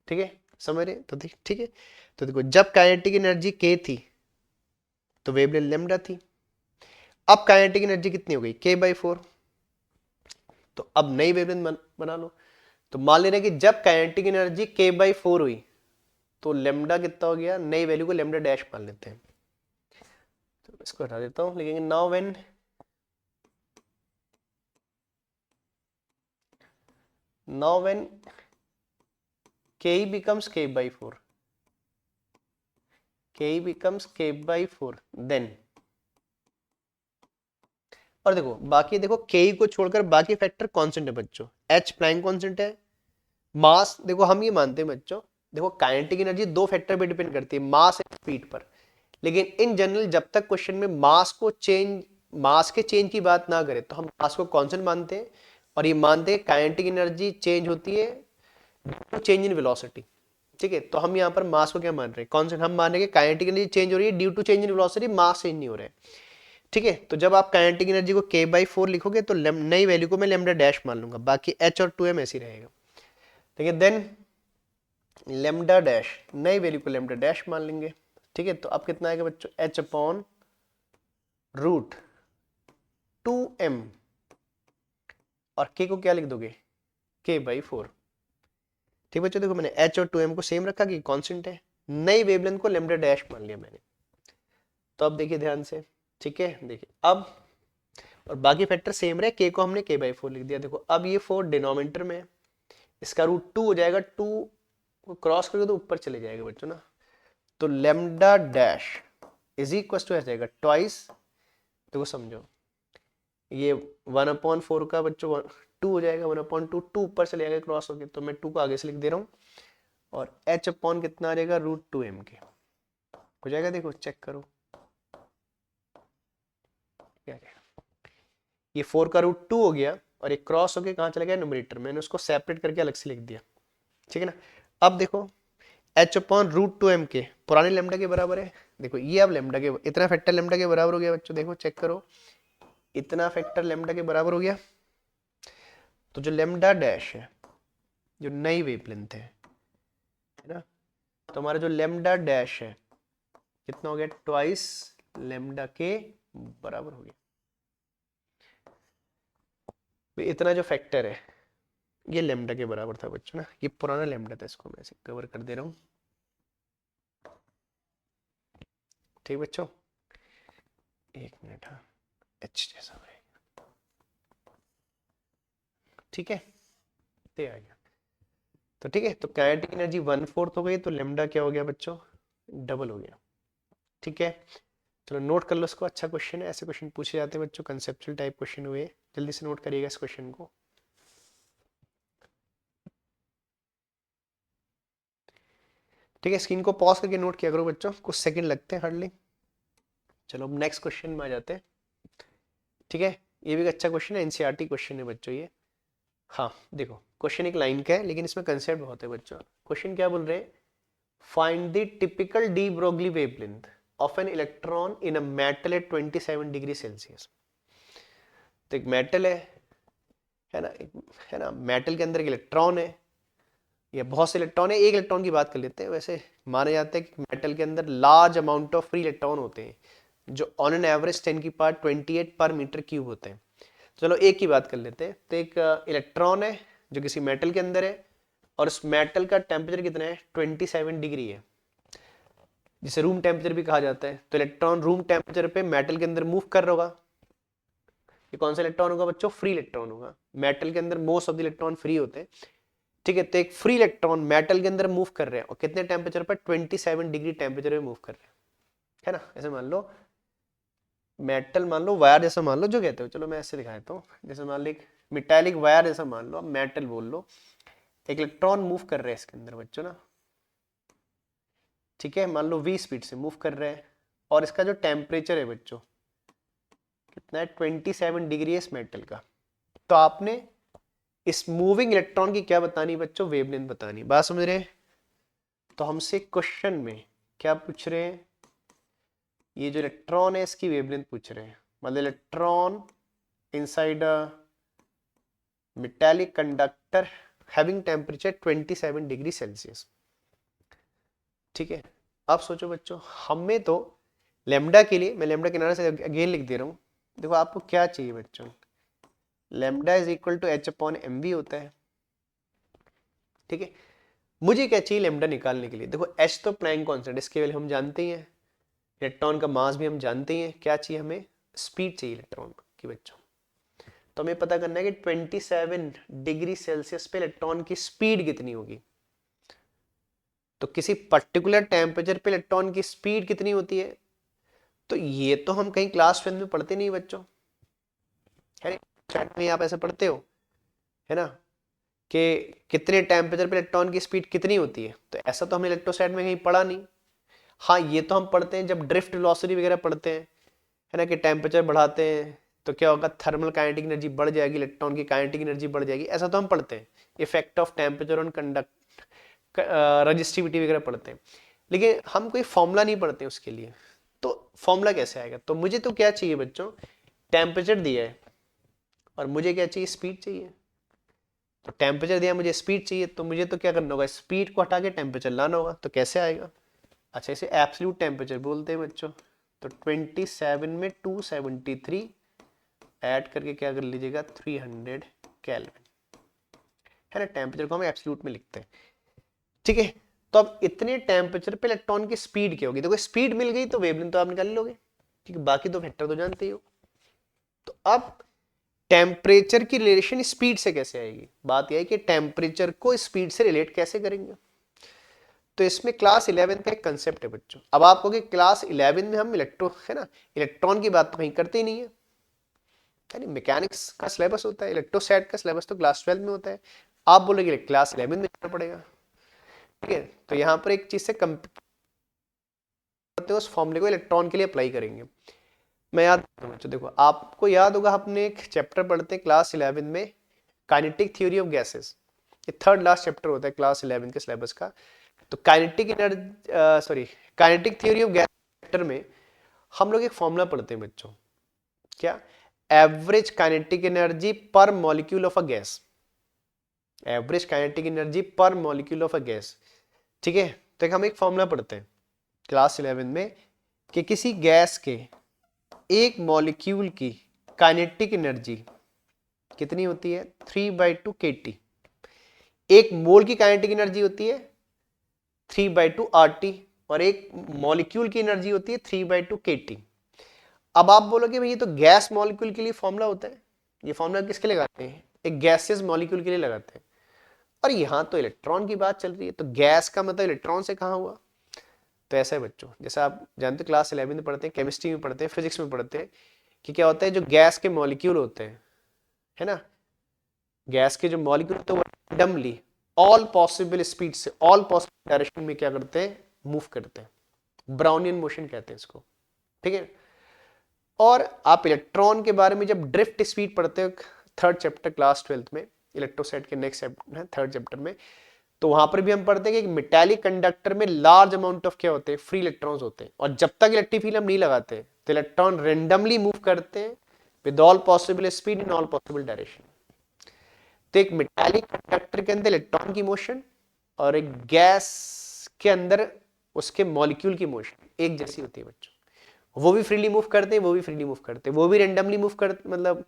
Speaker 1: ठीक है, समझ रहे, तो ठीक है। तो देखो जब काइनेटिक एनर्जी k थी तो वेवलेंथ लैम्डा थी। अब काइनेटिक एनर्जी कितनी हो गई, k/4। तो अब नई वेवलेंथ बना लो। तो मान ले रहे कि जब काइनेटिक एनर्जी k/4 हुई तो लैम्डा कितना हो गया, नई वैल्यू को लैम्डा डैश मान लेते हैं। तो इसको हटा देता हूं, लिखेंगे now when k becomes k/4, then, और देखो बाकी देखो k को छोड़कर बाकी फैक्टर कांस्टेंट है बच्चों। h प्राइम कांस्टेंट है, मास देखो हम ये मानते हैं बच्चों देखो काइनेटिक एनर्जी दो फैक्टर पे डिपेंड करती है, मास एंड स्पीड पर। लेकिन इन जनरल जब तक क्वेश्चन में मास के चेंज की बात ना करें तो हम मास को कांस्टेंट मानते हैं, और ये मानते हैं काइनेटिक एनर्जी चेंज होती है चेंज इन वेलोसिटी। ठीक है, तो हम यहाँ पर मास को क्या मान रहे हैं, कांस्टेंट हम मान रहे हैं कि काइनेटिक एनर्जी चेंज हो रही है due to change in velocity, mass change नहीं हो रहा है। ठीक है, तो जब आप काइनेटिक एनर्जी को k/4 लिखोगे तो नई वैल्यू को मैं लेमडा डैश मान लूंगा, बाकी h और 2m ऐसे ही रहेगा। ठीक है, देन लेमडा डैश, नई वैल्यू को लेमडा डैश मान लेंगे। ठीक है, तो अब कितना आएगा बच्चों, h/√2m, और k को क्या लिख दोगे, k/4। ठीक बच्चों, देखो मैंने h और 2m को सेम रखा कि कांस्टेंट है, नई वेवलेंथ को लेमडा डैश मान लिया मैंने। तो अब देखिए ध्यान से, ठीक है, देखिए अब, और बाकी फैक्टर सेम रहे, k को हमने k/4 लिख दिया। देखो अब ये 4 डिनोमिनेटर में, इसका रूट 2 हो जाएगा, 2 को क्रॉस करोगे तो ऊपर चले जाएगा बच्चों ना, तो lambda dash is equal to आ जाएगा ट्वाइस, देखो समझो, ये 1/4 का बच्चों 2 हो जाएगा, 1/2, 2 ऊपर चले जाएगा क्रॉस होके, तो मैं 2 को आगे से लिख दे रहा हूँ, और h अपॉन कितना आ जाएगा, √2m के हो जाएगा। देखो चेक करो क्या क्या, ये 4 का √2 हो गया, और एक क्रॉस होके कहाँ चला गया, न्यूमरेटर, मैंने उसको सेपरेट करके अलग से लिख दिया। ठीक है ना, अब देखो h/√2m के पुराने लेमडा के बराबर है। देखो ये अब लेमडा के, इतना फैक्टर लेमडा के बराबर हो गया बच्चों, देखो चेक करो, इतना फैक्टर लेमडा के बराबर हो गया। तो जो लेमडा डैश है, जो नई वेवलेंथ है ना, तो हमारा जो लेमडा डैश है कितना हो गया, ट्वाइस लेमडा के बराबर हो गया। इतना जो फैक्टर है ये लेमडा के बराबर था बच्चों ना, ये पुराना लेमडा था, इसको मैं ऐसे कवर कर दे रहा हूँ। ठीक बच्चों, एक मिनट, हाँ एच जैसा रहेगा। ठीक है, ते आ गया, तो ठीक है, तो काइनेटिक एनर्जी 1/4 हो गई, तो लेमडा क्या हो गया बच्चों, डबल हो गया। ठीक है, चलो नोट कर लो इसको, अच्छा क्वेश्चन है, ऐसे क्वेश्चन पूछे जाते हैं बच्चों, कंसेप्चुअल टाइप क्वेश्चन हुए, जल्दी से नोट करिएगा इस क्वेश्चन को। ठीक है, स्क्रीन को पॉज करके नोट किया करो बच्चों, कुछ सेकंड लगते हैं हार्डली। चलो अब नेक्स्ट क्वेश्चन में आ जाते हैं। ठीक है, ये भी एक अच्छा क्वेश्चन है, एनसीईआरटी क्वेश्चन है बच्चों ये। हाँ देखो, क्वेश्चन एक लाइन का है लेकिन इसमें कंसेप्ट बहुत है बच्चों। क्वेश्चन क्या बोल रहे हैं, find the typical de Broglie wavelength of an electron in a metal at 27 degree Celsius. तो एक मेटल है ना, है ना, मेटल के अंदर एक इलेक्ट्रॉन है, या बहुत से इलेक्ट्रॉन है, एक इलेक्ट्रॉन की बात कर लेते हैं। वैसे माना जाता है कि मेटल के अंदर large amount of free electron होते हैं, जो ऑन एन एवरेज 10⁻28 पर मीटर क्यूब होते हैं। चलो एक की बात कर लेते हैं, तो एक इलेक्ट्रॉन है जो किसी मेटल के अंदर है, और उस मेटल का टेम्परेचर कितना है, 27 डिग्री है, जिसे रूम टेम्परेचर भी कहा जाता है। तो इलेक्ट्रॉन रूम टेम्परेचर पे मेटल के अंदर मूव कर रहा होगा। ये कौन सा इलेक्ट्रॉन होगा बच्चों, फ्री इलेक्ट्रॉन होगा। मेटल के अंदर most of the electron free होते हैं। ठीक है, तो एक फ्री इलेक्ट्रॉन मेटल के अंदर मूव कर रहे हैं, और कितने टेम्परेचर पर, 27 डिग्री टेम्परेचर पे मूव कर रहे हैं, है ना। ऐसे मान लो मेटल, मान लो वायर जैसा मान लो, जो कहते हो, चलो मैं ऐसे दिखा देता हूँ, जैसे मान लो एक मेटालिक वायर जैसा मान लो, अब मेटल बोल लो, एक इलेक्ट्रॉन मूव कर रहे हैं इसके अंदर बच्चों ना। ठीक है, मान लो v स्पीड से मूव कर रहे हैं, और इसका जो टेम्परेचर है बच्चों कितना है, 27 डिग्री है इस मेटल का। तो आपने इस मूविंग इलेक्ट्रॉन की क्या बतानी बच्चों, वेवलेंथ बतानी। बात समझ रहे हैं, तो हमसे क्वेश्चन में क्या पूछ रहे हैं, ये जो इलेक्ट्रॉन है इसकी वेवलेंथ पूछ रहे हैं। मतलब electron inside a metallic conductor having temperature 27 degree Celsius. ठीक है, अब सोचो बच्चों, हमें तो लेमडा के लिए, मैं लेमडा किनारे से अगेन लिख दे रहा हूँ, देखो आपको क्या चाहिए बच्चों, lambda is equal to h/mv होता है। ठीक है, मुझे क्या चाहिए लेमडा निकालने के लिए, देखो h तो प्लैंक कांस्टेंट, इसके वैल्यू हम जानते ही हैं, इलेक्ट्रॉन का मास भी हम जानते ही हैं, क्या चाहिए हमें, स्पीड चाहिए इलेक्ट्रॉन की बच्चों। तो हमें पता करना है कि 27 डिग्री सेल्सियस पे इलेक्ट्रॉन की स्पीड कितनी होगी। तो किसी पर्टिकुलर टेम्परेचर पे इलेक्ट्रॉन की स्पीड कितनी होती है, तो ये तो हम कहीं क्लास 10 में पढ़ते नहीं बच्चों, है चैट में आप ऐसे पढ़ते हो, है ना, कि कितने टेम्परेचर पे इलेक्ट्रॉन की स्पीड कितनी होती है, तो ऐसा तो हमने इलेक्ट्रोस्टैट में कहीं पढ़ा नहीं। हाँ ये तो हम पढ़ते हैं जब ड्रिफ्ट वेलोसिटी वगैरह पढ़ते हैं, है ना, कि टेम्परेचर बढ़ाते हैं तो क्या होगा, थर्मल काइनेटिक एनर्जी बढ़ जाएगी, इलेक्ट्रॉन की काइनेटिक एनर्जी बढ़ जाएगी, ऐसा तो हम पढ़ते हैं। Effect of temperature on conduct resistivity वगैरह पढ़ते हैं, लेकिन हम कोई फॉर्मूला नहीं पढ़ते उसके लिए। तो फॉर्मूला कैसे आएगा, तो मुझे तो क्या चाहिए बच्चों, टेम्परेचर दिया है और मुझे क्या चाहिए, स्पीड चाहिए। तो टेम्परेचर दिया, मुझे स्पीड चाहिए, तो मुझे तो क्या करना होगा, स्पीड को हटा के टेम्परेचर लाना होगा। तो कैसे आएगा, अच्छा इसे एब्सोल्यूट टेम्परेचर बोलते हैं बच्चों। तो 27 में 273 ऐड करके क्या कर लीजिएगा, 300 केल्विन, है ना। टेम्परेचर को हम एब्सोल्यूट में लिखते हैं, ठीक है। तो अब इतने टेम्परेचर पे इलेक्ट्रॉन की स्पीड क्या होगी, देखो स्पीड मिल गई तो वेवलेंथ तो आप निकाल लोगे, ठीक है, बाकी दो फैक्टर तो जानते ही हो। तो अब टेम्परेचर की रिलेशन स्पीड से कैसे आएगी, बात यह है कि टेम्परेचर को स्पीड से रिलेट कैसे करेंगे। तो इसमें क्लास 11 का एक कंसेप्ट है बच्चों। अब आप कहोगे क्लास 11 में हम है ना, इलेक्ट्रॉन की बात तो कहीं करते ही नहीं है, यानी मैकेनिक्स का सिलेबस होता है, इलेक्ट्रोस्टैट का सिलेबस तो क्लास 12 में होता है। आप बोलोगे क्लास 11 में जाना पड़ेगा, ठीक है। तो यहाँ पर एक चीज से करते हैं, उस फॉर्मूले को इलेक्ट्रॉन के लिए अप्लाई करेंगे। मैं याद बच्चों, देखो आपको याद होगा अपने एक चैप्टर पढ़ते हैं क्लास 11 में, काइनेटिक थ्योरी ऑफ गैसेस। ये थर्ड लास्ट चैप्टर होता है क्लास 11 के सिलेबस का। तो kinetic energy kinetic theory of gas chapter में हम लोग एक फॉर्मूला पढ़ते हैं बच्चों, क्या, एवरेज काइनेटिक एनर्जी पर molecule of a gas, average kinetic energy पर मॉलिक्यूल ऑफ अ गैस, ठीक है। तो हम एक फॉर्मूला पढ़ते हैं क्लास 11 में कि किसी गैस के एक मॉलिक्यूल की काइनेटिक एनर्जी कितनी होती है, 3/2 kT। एक मोल की काइनेटिक एनर्जी होती है 3/2 RT, और एक मॉलिक्यूल की एनर्जी होती है 3/2 kT। अब आप बोलोगे भाई ये तो गैस मॉलिक्यूल के लिए फॉर्मूला होता है, ये फॉर्मूला किसके लिए लगाते हैं, एक गैसियस मॉलिक्यूल के लिए लगाते हैं। और यहां तो इलेक्ट्रॉन की बात चल रही है, तो गैस का मतलब इलेक्ट्रॉन से कहां हुआ। तो ऐसा है बच्चों, जैसे आप जानते हो क्लास 11 में पढ़ते हैं, केमिस्ट्री में पढ़ते हैं, फिजिक्स में पढ़ते हैं कि क्या होता है, जो गैस के मॉलिक्यूल होते हैं, है ना, गैस के जो मॉलिक्यूल होते हैं वो रैंडमली ऑल पॉसिबल स्पीड से ऑल पॉसिबल डायरेक्शन में क्या करते हैं, मूव करते हैं। ब्राउनियन मोशन कहते हैं इसको, ठीक है। और आप इलेक्ट्रॉन के बारे में जब ड्रिफ्ट स्पीड पढ़ते हो थर्ड चैप्टर क्लास 12 में, इलेक्ट्रोस्टैट के नेक्स्ट थर्ड चैप्टर में, तो वहां पर भी हम पढ़ते हैं कि एक मेटालिक कंडक्टर में लार्ज अमाउंट ऑफ क्या होते हैं, फ्री इलेक्ट्रॉन्स होते हैं, और जब तक इलेक्ट्रिक फील्ड हम नहीं लगाते तो इलेक्ट्रॉन रेंडमली मूव करते हैं with all possible speed in all possible direction. तो एक मेटालिक कंडक्टर के अंदर इलेक्ट्रॉन की मोशन और एक गैस के अंदर उसके मॉलिक्यूल की मोशन एक जैसी होती है बच्चों। वो भी फ्रीली मूव करते हैं, वो भी फ्रीली मूव करते हैं, वो भी रेंडमली मूव करते, मतलब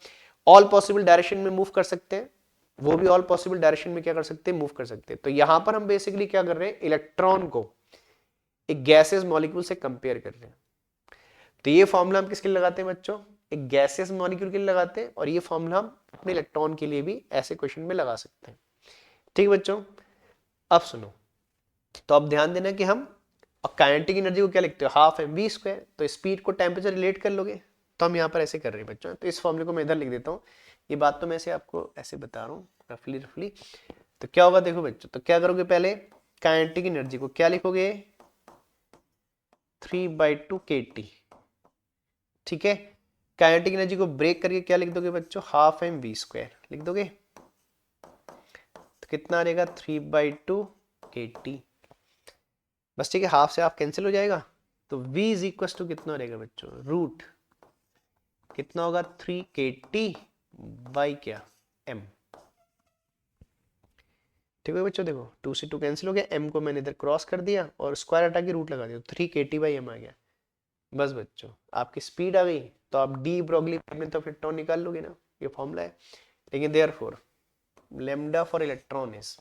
Speaker 1: ऑल पॉसिबल डायरेक्शन में मूव कर सकते हैं, वो भी ऑल पॉसिबल डायरेक्शन में क्या कर सकते हैं, मूव कर सकते हैं। तो यहां पर हम बेसिकली क्या कर रहे हैं, इलेक्ट्रॉन को एक गैसेस मॉलिक्यूल से कंपेयर कर रहे हैं। तो ये फॉर्मूला हम किसके लिए लगाते हैं बच्चों, एक गैसेस मॉलिक्यूल के लिए लगाते हैं, और ये फॉर्मूला हम अपने इलेक्ट्रॉन के लिए भी ऐसे क्वेश्चन में लगा सकते हैं, ठीक बच्चों। अब सुनो, तो अब ध्यान देना कि हम काइनेटिक एनर्जी को क्या लिखते हो, हाफ mv², तो स्पीड को टेम्परेचर रिलेट कर लोगे, तो हम यहाँ पर ऐसे कर रहे हैं बच्चों। तो इस फॉर्मूले को मैं इधर लिख देता हूँ, ये बात तो मैं ऐसे आपको ऐसे बता रहा हूँ रफली रफली। तो क्या होगा देखो बच्चों, तो क्या करोगे, पहले काइनेटिक एनर्जी को क्या लिखोगे, 3/2 kT, ठीक है। काइनेटिक एनर्जी को ब्रेक करके क्या लिख दोगे बच्चों, हाफ mv² लिख दोगे, तो कितना आ जाएगा, 3/2 kT, बस, ठीक है। हाफ से हाफ कैंसिल हो जाएगा, तो v इज इक्वल टू कितना रहेगा बच्चों, रूट कितना होगा, 3 kT बाई क्या, m, ठीक है बच्चों। देखो 2 से 2 कैंसिल हो गया, m को मैंने इधर क्रॉस कर दिया और स्क्वायर हटा के रूट लगा दिया, 3 kT बाई m आ गया। बस बच्चों आपकी स्पीड आ गई, तो आप डी ब्रोगली में तो फिर टॉन निकाल लोगे ना, ये फॉर्मूला है। लेकिन therefore lambda for electron is,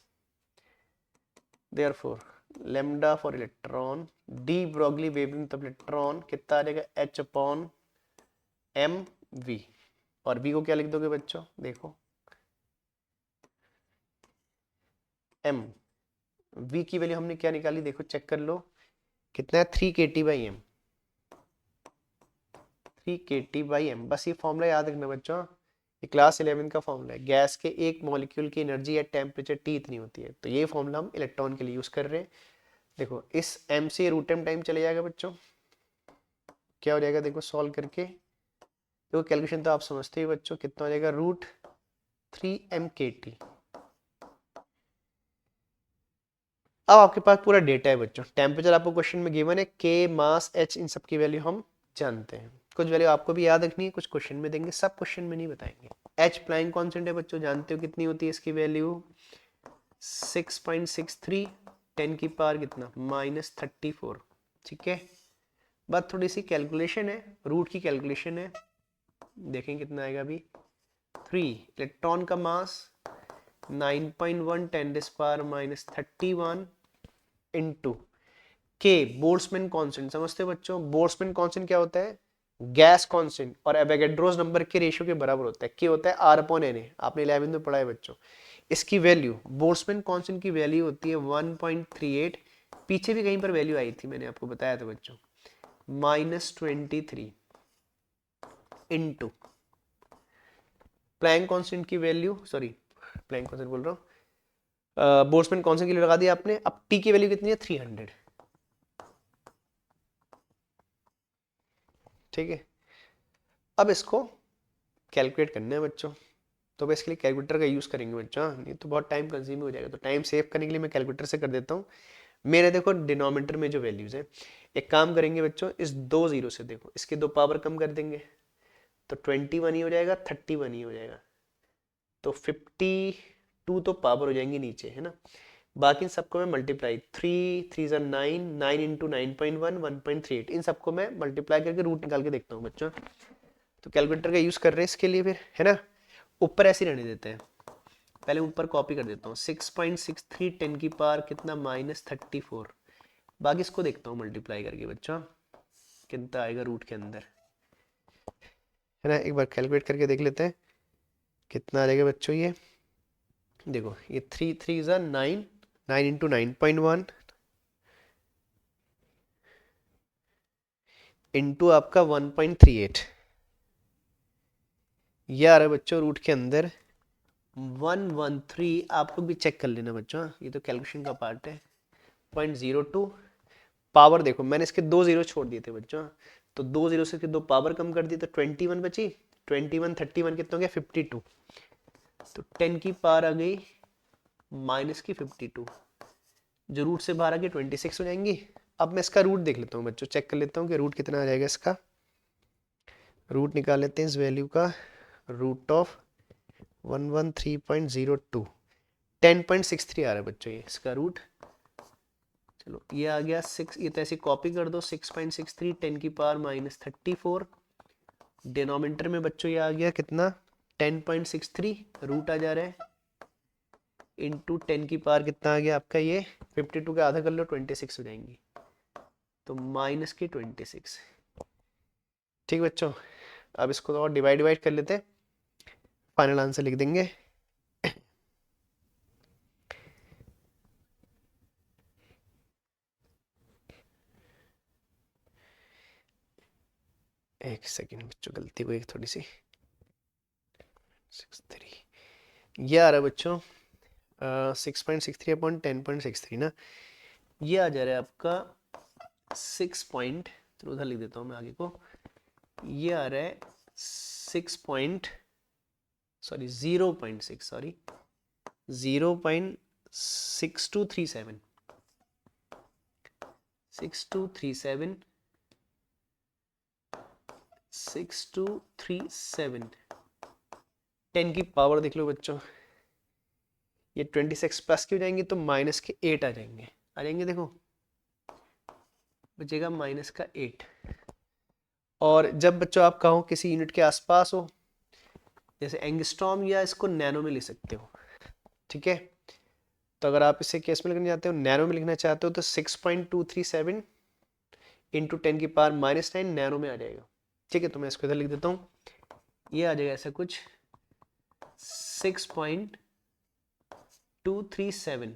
Speaker 1: therefore lambda for electron, de Broglie wavelength of electron कितना आ जाएगा, h/mv, और v को क्या लिख दोगे बच्चों, देखो m, v की वैल्यू हमने क्या निकाली, देखो चेक कर लो कितना है, 3 kT by m, 3 kT by m, बस ये फॉर्मूला याद रखना बच्चों, ये क्लास 11 का फॉर्मूला है। गैस के एक मॉलिक्यूल की एनर्जी एट टेम्परेचर T इतनी होती है, तो ये फॉर्मूला हम इलेक्ट्रॉन के लिए यूज कर रहे हैं। देखो इस m से रूट m टाइम चले जाएगा बच्चों, क्या हो जाएगा देखो सॉल्व करके, देखो कैलकुलेशन तो आप समझते ही बच्चों, कितना हो जाएगा √3m/kT। अब आपके पास पूरा डेटा है बच्चों, टेम्परेचर आपको क्वेश्चन में गिवन है, K, मास, H, इन सब की वैल्यू हम जानते हैं। कुछ वैल्यू आपको भी याद रखनी है, कुछ क्वेश्चन में देंगे, सब क्वेश्चन में नहीं बताएंगे। H प्लाइंग कांस्टेंट है बच्चों, जानते हो कितनी होती है इसकी वैल्यू 6.63 10 की पावर कितना -34। ठीक है, बात थोड़ी सी कैलकुलेशन है, रूट की कैलकुलेशन है, देखें कितना आएगा अभी 3। इलेक्ट्रॉन का मास 9.1 10⁻31 इंटू के बोल्ट्जमैन कांस्टेंट, समझते हो बच्चों बोल्ट्जमैन कांस्टेंट क्या होता है, गैस कांस्टेंट और एवोगैड्रोस नंबर के रेशियो के बराबर होता है। के होता है R/Na, आपने 11th में पढ़ा है बच्चों। इसकी वैल्यू बोल्ट्जमैन कांस्टेंट की वैल्यू होती है 1.38, पीछे भी कहीं पर वैल्यू आई थी, मैंने आपको बताया था बच्चों, -23 इंटू प्लैंक कांस्टेंट की वैल्यू, सॉरी प्लैंक कांस्टेंट बोल रहा हूँ, बोल्ट्जमैन कांस्टेंट की लगा दी आपने। अब टी की वैल्यू कितनी है 300। ठीक है, अब इसको कैलकुलेट करना है बच्चों, तो बेसिकली कैलकुलेटर का यूज करेंगे बच्चों, नहीं तो बहुत टाइम कंज्यूम हो जाएगा, तो टाइम सेव करने के लिए मैं कैलकुलेटर से कर देता हूँ। मेरे देखो डिनोमिनेटर में जो वैल्यूज है, एक काम करेंगे बच्चों, इस 2 जीरो से देखो इसके 2 पावर कम कर देंगे, तो 21 ही हो जाएगा, 31 ही हो जाएगा, तो 52 तो पावर हो जाएंगी नीचे, है ना। बाकी इन सबको मैं मल्टीप्लाई 3 3 ज़ा 9 9 इंटू 9.1 1.38, इन सबको मैं मल्टीप्लाई करके रूट निकाल के देखता हूँ बच्चों। तो कैलकुलेटर का यूज कर रहे हैं इसके लिए फिर, है ना। ऊपर ऐसे रहने देते हैं, पहले ऊपर कॉपी कर देता हूँ, 6.63 10 की पावर कितना -34, बाकी इसको देखता हूँ मल्टीप्लाई करके बच्चों कितना आएगा रूट के अंदर, है ना। एक बार कैलकुलेट करके देख लेते हैं कितना आ जाएगा बच्चों। ये देखो ये 3 3 ज़ा 9 9 इंटू 9.1 इंटू आपका 1.38, ये आ रहा है बच्चों रूट के अंदर 113। आप लोग भी चेक कर लेना बच्चों, ये तो कैलकुलेशन का पार्ट है। 0.02 पावर, देखो मैंने इसके 2 जीरो छोड़ दिए थे बच्चों, तो 2 जीरो से 2 पावर कम कर दी तो 21 बची, 21 31 कितना हो गया 52, तो 10 की पावर आ गई माइनस की 52, जो रूट से बाहर आ गई 26 हो जाएंगी। अब मैं इसका रूट देख लेता हूँ बच्चों, चेक कर लेता हूँ कि रूट कितना आ जाएगा इसका। रूट निकाल लेते हैं इस वैल्यू का, रूट ऑफ 113.02 10.63 आ रहा है बच्चों ये इसका रूट। चलो ये आ गया 6, ये तो ऐसे कॉपी कर दो, 6.63 10 की पावर -34, डिनोमिनेटर में बच्चों ये आ गया कितना 10.63, रूट आ जा रहा है इंटू 10 की पावर कितना आ गया आपका ये 52 का आधा कर लो 26 हो जाएंगी, तो -26। ठीक बच्चों, अब इसको और डिवाइड कर लेते हैं, फाइनल आंसर लिख देंगे। एक सेकेंड बच्चों, गलती हुई थोड़ी सी, 63 ये आ रहा है बच्चों 6.63 अपॉन 10.63 ना, ये आ जा रहा है आपका 6 पॉइंट, चलो उधर लिख देता हूँ मैं आगे को, ये आ रहा है 6 पॉइंट सॉरी 0.6 सॉरी 0.6237 6237 6237 10 की पावर देख लो बच्चों, ये 26 प्लस की हो जाएंगी तो माइनस के 8 आ जाएंगे देखो, बचेगा माइनस का 8। और जब बच्चों आप कहो किसी यूनिट के आसपास हो, जैसे एंगस्ट्रॉम या इसको नैनो में लिख सकते हो, ठीक है। तो अगर आप इसे केस में लिखना चाहते हो, नैनो में लिखना चाहते हो, तो 6.237 इंटू 10 की पावर -9 नैनो में आ जाएगा। ठीक है, तो मैं इसको इधर लिख देता हूँ, ये आ जाएगा ऐसा कुछ 6.237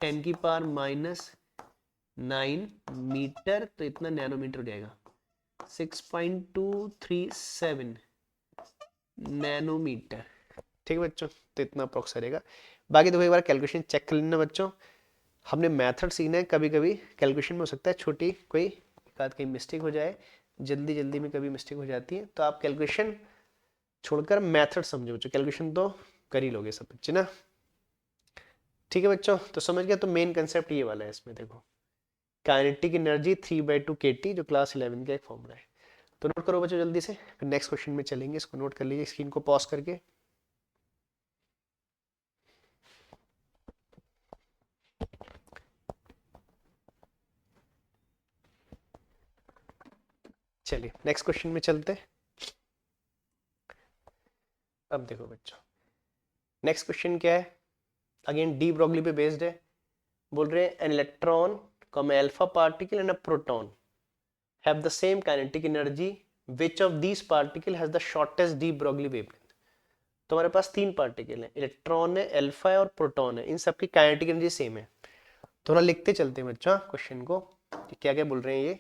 Speaker 1: 10 की पावर -9 मीटर, तो इतना नैनोमीटर हो जाएगा 6.237 नैनोमीटर। ठीक है बच्चों, तो इतना अप्रोक्स रहेगा। बाकी देखो एक बार कैलकुलेशन चेक कर लेना बच्चों, हमने मेथड सीखना है। कभी कभी कैलकुलेशन में हो सकता है छोटी कोई एक आध कहीं मिस्टेक हो जाए, जल्दी जल्दी में कभी मिस्टेक हो जाती है, तो आप कैलकुलेशन छोड़कर मेथड समझो बच्चों, कैलकुलेशन तो कर ही लोगे सब बच्चे ना। ठीक है बच्चों, तो समझ गया। तो मेन कंसेप्ट ये वाला है इसमें, देखो काइनेटिक एनर्जी 3/2 kT, जो क्लास 11 का एक फॉर्मूला है। तो नोट करो बच्चों जल्दी से, फिर नेक्स्ट क्वेश्चन में चलेंगे। इसको नोट कर लीजिए, स्क्रीन को पॉज करके। चलिए नेक्स्ट क्वेश्चन में चलते हैं। अब देखो बच्चों, नेक्स्ट क्वेश्चन क्या है, अगेन डी ब्रोगली पे बेस्ड है। बोल रहे हैं an electron com alpha particle and a proton have the same kinetic energy, which of these particle has the shortest de Broglie wavelength. तो हमारे पास तीन पार्टिकल हैं, इलेक्ट्रॉन है, अल्फा है और प्रोटॉन है, इन सबकी काइनेटिक एनर्जी सेम है। थोड़ा लिखते चलते हैं बच्चों क्वेश्चन को, क्या क्या बोल रहे हैं ये।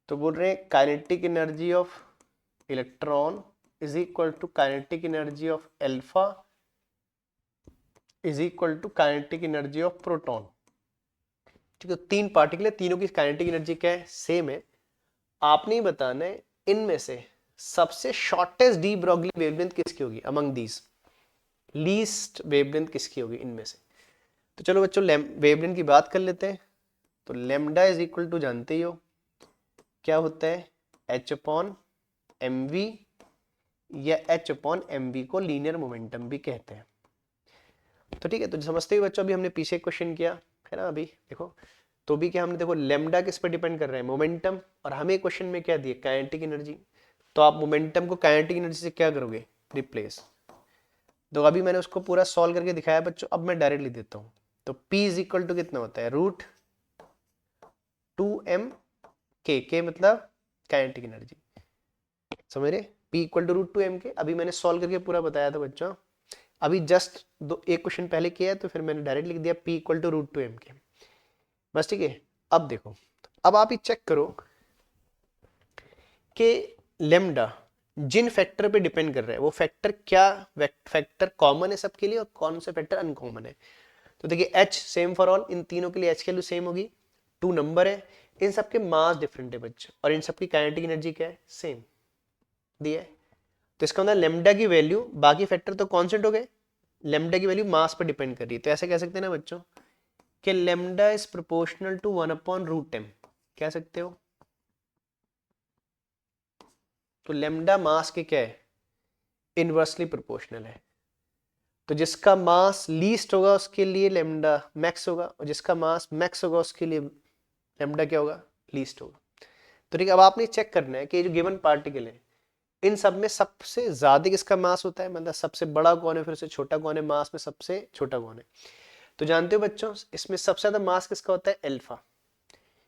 Speaker 1: तो बोल रहे हैं kinetic energy of electron is equal to kinetic energy of alpha is equal to kinetic energy of proton. ठीक है, तीन पार्टिकल है, तीनों की काइनेटिक एनर्जी क्या है, सेम है। आपने ही बताना है इनमें से सबसे शॉर्टेस्ट डी ब्रोगली वेवलेंथ किसकी होगी अमंग दीज, लीस्ट वेवलेंथ किसकी होगी इनमें से। तो चलो बच्चों वेवलेंथ की बात कर लेते हैं। तो लेमडा इज इक्वल टू जानते ही हो क्या होता है, एच अपॉन एम वी, या एच अपॉन एम वी को लीनियर मोमेंटम भी कहते हैं। तो ठीक है, तो समझते ही बच्चों, अभी हमने पीछे क्वेश्चन किया है ना, अभी देखो तो भी क्या हमने देखो लेमडा किस पर डिपेंड कर रहा है, मोमेंटम, और हमें क्वेश्चन में क्या दिया, काइनेटिक एनर्जी। तो आप मोमेंटम को काइनेटिक एनर्जी से क्या करोगे, रिप्लेस। तो अभी मैंने उसको पूरा सॉल्व करके दिखाया बच्चों, अब मैं डायरेक्ट लिख देता हूँ। तो P इज इक्वल टू कितना होता है, √2m k मतलब काइनेटिक एनर्जी, समझ रहे, P equal to √2m k। अभी मैंने सॉल्व करके पूरा बताया था बच्चों, अभी जस्ट दो एक क्वेश्चन पहले किया है, तो फिर मैंने डायरेक्ट लिख दिया P equal to √2m k, बस। ठीक है, अब देखो, अब आप ये चेक करो कि लेमडा जिन फैक्टर पे डिपेंड कर रहा है वो फैक्टर क्या, फैक्टर कॉमन है सबके लिए और कौन से फैक्टर अनकॉमन है। तो देखिए H सेम फॉर ऑल, इन तीनों के लिए H की वैल्यू सेम होगी, 2 नंबर है, इन सबके मास डिफरेंट है बच्चे, और इन सबकी काइनेटिक एनर्जी क्या है, सेम दिया है। तो इसका मतलब लेमडा की वैल्यू, बाकी फैक्टर तो कांस्टेंट हो गए, लेमडा की वैल्यू मास पर डिपेंड कर रही है। तो ऐसे कह सकते हैं ना बच्चों कि lambda is proportional to 1/√m, कह सकते हो। तो लेमडा मास के क्या है, इनवर्सली प्रोपोर्शनल है। तो जिसका मास लीस्ट होगा उसके लिए लेमडा मैक्स होगा, और जिसका मास मैक्स होगा उसके लिए लेमडा क्या होगा, लीस्ट होगा। तो ठीक है, अब आपने चेक करना है कि ये जो गिवन पार्टिकल है इन सब में सबसे ज्यादा किसका मास होता है, मतलब सबसे बड़ा कौन है, फिर से छोटा कौन है, मास में सबसे छोटा कौन है। तो जानते हो बच्चों, इसमें सबसे ज्यादा मास किसका होता है, अल्फा,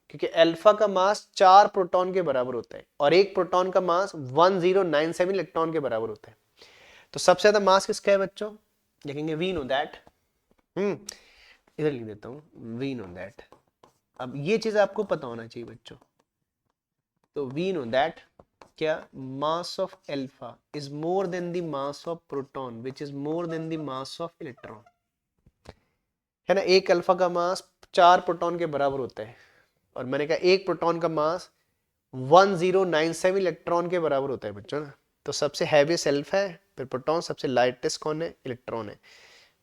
Speaker 1: क्योंकि अल्फा का मास 4 प्रोटॉन के बराबर होता है, और एक प्रोटॉन का मास 1097 इलेक्ट्रॉन के बराबर होता है। तो सबसे ज्यादा मास किसका है बच्चों, देखेंगे वी नो दैट, इधर लिख देता हूं, वी नो दैट। अब ये चीज आपको पता होना चाहिए बच्चों। तो वी नो दैट क्या, mass of alpha is more than the mass of proton which is more than the mass of electron, है ना। एक अल्फा का मास 4 प्रोटॉन के बराबर होता है, और मैंने कहा एक प्रोटॉन का मास 1097 इलेक्ट्रॉन के बराबर होता है बच्चों ना। तो सबसे हैवीएस्ट अल्फा है, फिर प्रोटॉन, सबसे लाइटेस्ट कौन है, इलेक्ट्रॉन है,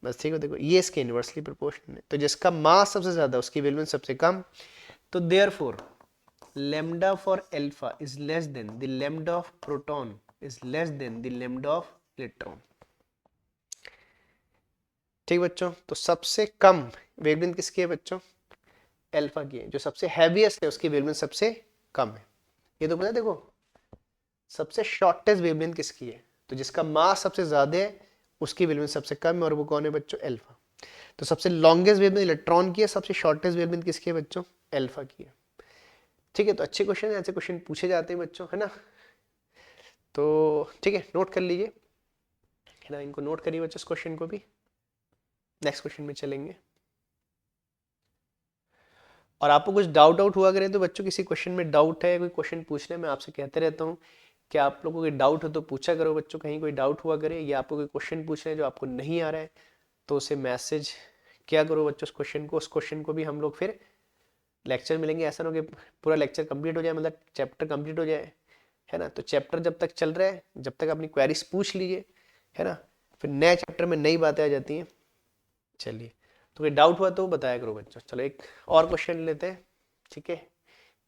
Speaker 1: बस। ठीक है, देखो ये इसके इनवर्सली प्रोपोर्शनल है। तो जिसका मास सबसे ज्यादा उसकी वैल्यू सबसे कम। तो therefore lambda for alpha is less than the lambda of proton is less than the lambda of electron। ठीक बच्चों, तो सबसे कम वेवलेंथ किसकी है बच्चों, अल्फा की है, जो सबसे हैवीएस्ट है उसकी वेवलेंथ सबसे कम है। ये तो पता है, देखो सबसे शॉर्टेस्ट वेवलेंथ किसकी है, तो जिसका मास सबसे ज्यादा है उसकी वेवलेंथ सबसे कम है, और वो कौन है बच्चों, अल्फा। तो सबसे लॉन्गेस्ट वेवलेंथ इलेक्ट्रॉन की है, सबसे शॉर्टेस्ट वेवलेंथ किसकी है बच्चों, अल्फा की है। ठीक है, तो अच्छे क्वेश्चन है, ऐसे क्वेश्चन पूछे जाते हैं बच्चों, है ना। तो ठीक है, नोट कर लीजिए, है ना, इनको नोट करिए बच्चों इस क्वेश्चन को भी। नेक्स्ट क्वेश्चन में चलेंगे। और आपको कुछ डाउट हुआ करे तो बच्चों किसी क्वेश्चन में डाउट है, कोई क्वेश्चन पूछने में आपसे कहते रहता हूँ कि आप लोगों को डाउट हो तो पूछा करो बच्चों, कहीं कोई डाउट हुआ करे या आपको कोई क्वेश्चन पूछना है जो आपको नहीं आ रहा है तो उसे मैसेज क्या करो बच्चों उस क्वेश्चन को, उस क्वेश्चन को भी हम लोग फिर लेक्चर मिलेंगे। ऐसा ना हो कि पूरा लेक्चर कंप्लीट हो जाए, मतलब चैप्टर कंप्लीट हो जाए, है ना। तो चैप्टर जब तक चल रहा है, जब तक अपनी क्वेरीज पूछ लीजिए, है ना, फिर नए चैप्टर में नई बातें आ जाती हैं। चलिए, तो कोई डाउट हुआ तो बताया करो बच्चों। चलो एक और क्वेश्चन लेते हैं, ठीक है।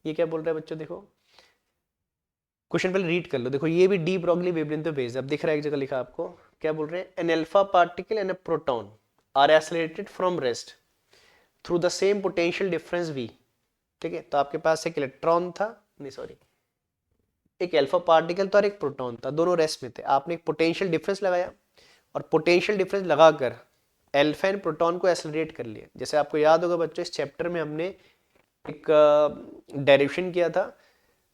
Speaker 1: ये क्या बोल रहा है बच्चों, देखो क्वेश्चन पहले रीड कर लो। देखो ये भी डी ब्रॉगली वेवलेंथ पे बेस्ड, अब दिख रहा है एक जगह लिखा आपको, क्या बोल रहे हैं, an alpha particle and a proton are accelerated from rest through the same potential difference v। ठीक है, तो आपके पास एक इलेक्ट्रॉन था, नहीं सॉरी, एक अल्फा पार्टिकल था और एक प्रोटॉन था, दोनों रेस्ट में थे। आपने एक पोटेंशियल डिफरेंस लगाया और पोटेंशियल डिफरेंस लगाकर अल्फा एंड प्रोटॉन को एक्सेलरेट कर लिया। जैसे आपको याद होगा बच्चों, इस चैप्टर में हमने एक डेरिवेशन किया था,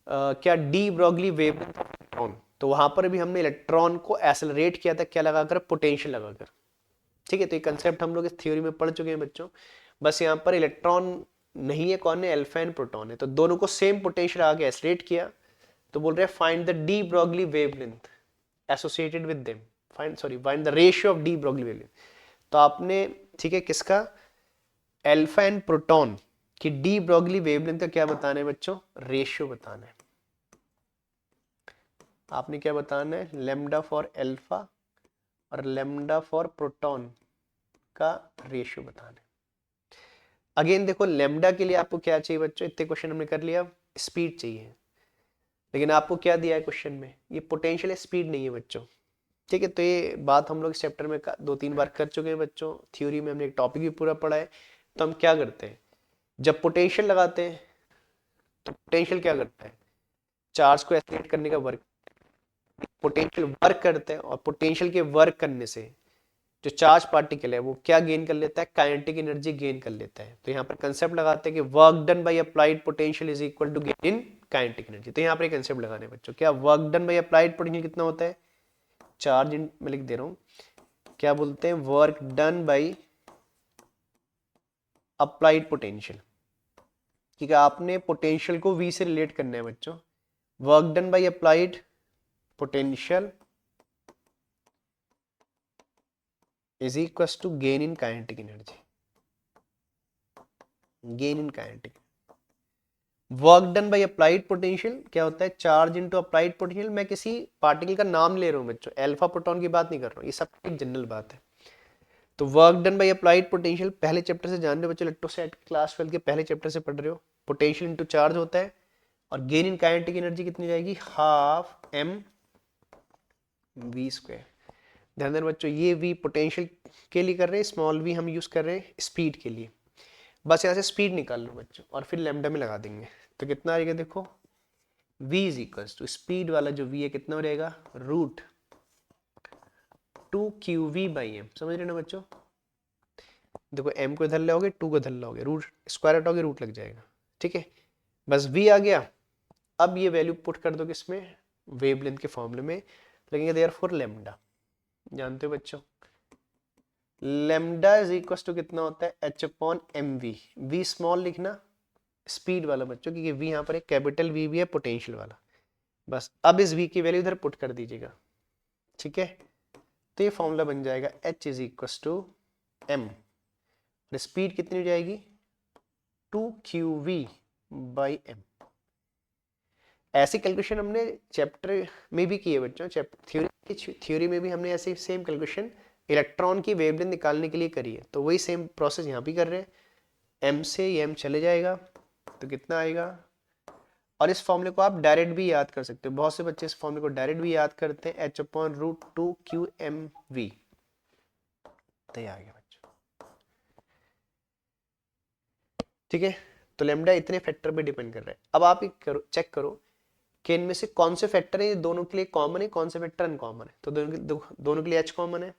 Speaker 1: क्या D Broglie wavelength of electron, तो वहां पर भी हमने इलेक्ट्रॉन को एक्सेलरेट किया था, क्या लगाकर, पोटेंशियल लगाकर। ठीक है, तो ये कंसेप्ट हम लोग इस थ्योरी में पढ़ चुके हैं बच्चों। बस यहाँ पर इलेक्ट्रॉन नहीं है, कौन है, अल्फा एंड प्रोटॉन है, तो दोनों को सेम पोटेंशियल आगे एक्सेलरेट किया। तो बोल रहे हैं find the D Broglie wavelength associated with them, find the ratio of D Broglie wavelength. तो आपने, ठीक है, किसका, अल्फा एंड प्रोटॉन की डी ब्रॉगली वेवलेंथ का क्या बताना है बच्चों, रेशियो बताना है। आपने क्या बताना है, लेमडा फॉर अल्फा और लेमडा फॉर प्रोटॉन का रेशियो बताना है। अगेन देखो, लेमडा के लिए आपको क्या चाहिए बच्चों, इतने क्वेश्चन हमने कर लिया, स्पीड चाहिए। लेकिन आपको क्या दिया है क्वेश्चन में, ये पोटेंशियल है, स्पीड नहीं है बच्चों। ठीक है, तो ये बात हम लोग इस चैप्टर में 2-3 बार कर चुके हैं बच्चों, थ्योरी में हमने एक टॉपिक भी पूरा पढ़ा है। तो हम क्या करते हैं, जब पोटेंशियल लगाते हैं तो पोटेंशियल क्या करता है, चार्ज को एक्सीलरेट करने का वर्क, पोटेंशियल वर्क करते हैं, और पोटेंशियल के वर्क करने से जो चार्ज पार्टिकल है वो क्या गेन कर लेता है, काइनेटिक एनर्जी गेन कर लेता है। तो यहाँ पर कंसेप्ट लगाते हैं कि work done by applied potential is equal to gain in kinetic energy. तो यहाँ पर कंसेप्ट लगाने बच्चों, क्या work done by applied potential कितना होता है, चार्ज इन, मैं लिख दे रहा हूँ, क्या बोलते हैं, work done by applied potential. ठीक है, आपने पोटेंशियल को v से रिलेट करना है बच्चों। Work done by applied potential is equal to gain in kinetic energy, gain in kinetic. Work done by applied potential क्या होता है, चार्ज इनटू अप्लाइड पोटेंशियल। मैं किसी पार्टिकल का नाम ले रहा हूँ बच्चों, अल्फा प्रोटॉन की बात नहीं कर रहा हूँ, ये सब एक जनरल बात है। तो work done by applied potential पहले चैप्टर से जान रहे हो बच्चों, इलेक्ट्रोस्टैटिक क्लास 12 के पहले चैप्टर से पढ़ रहे हो। पोटेंशियल इनटू चार्ज होता है, और गेन इन काइनेटिक एनर्जी कितनी जाएगी, हाफ एम वी स्क्वायर। ध्यान देना बच्चों, ये v पोटेंशियल के लिए कर रहे हैं, स्मॉल v हम यूज कर रहे हैं स्पीड के लिए। बस यहाँ से स्पीड निकाल लो बच्चों और फिर लैम्डा में लगा देंगे, तो कितना आएगा, देखो v is equal to speed वाला जो v है कितना हो जाएगा, रूट 2qv बाई एम। समझ रहे ना बच्चों, देखो m को इधर लाओगे, 2 को इधर लाओगे, रूट स्क्वायर हटाओगे, रूट लग जाएगा। ठीक है, बस v आ गया। अब ये वैल्यू पुट कर दो किसमें, वेवलेंथ के फॉर्मूले में, लगेंगे देयरफॉर लैम्डा। जानते हो बच्चों, लेमडा इज इक्वल टू कितना होता है, h upon m v. V small लिखना स्पीड वाला बच्चों, क्योंकि वी यहाँ पर एक कैपिटल वी भी है पोटेंशियल वाला। बस अब इस वी की वैल्यू इधर पुट कर दीजिएगा। ठीक है, तो ये फॉर्मूला बन जाएगा h is equal to m, speed कितनी हो जाएगी, 2qv बाई एम। ऐसी कैलकुलेशन हमने चैप्टर में भी की है बच्चों, थ्योरी में भी हमने ऐसे सेम कैलकुलेशन इलेक्ट्रॉन की वेवलेंथ निकालने के लिए करी है। तो वही सेम प्रोसेस यहाँ भी कर रहे हैं, m से ये m चले जाएगा तो कितना आएगा। और इस फॉर्मूले को आप डायरेक्ट भी याद कर सकते हो, बहुत से बच्चे इस फॉर्मूले को डायरेक्ट भी याद करते हैं, h अपॉन रूट 2qmv। तो ये आ गया बच्चों। ठीक है, तो लेमडा इतने फैक्टर पे डिपेंड कर रहा है। अब आप चेक करो कि इनमें से कौन से फैक्टर है ये दोनों के लिए कॉमन है, कौन से फैक्टर अनकॉमन है। तो दोनों के लिए h कॉमन है,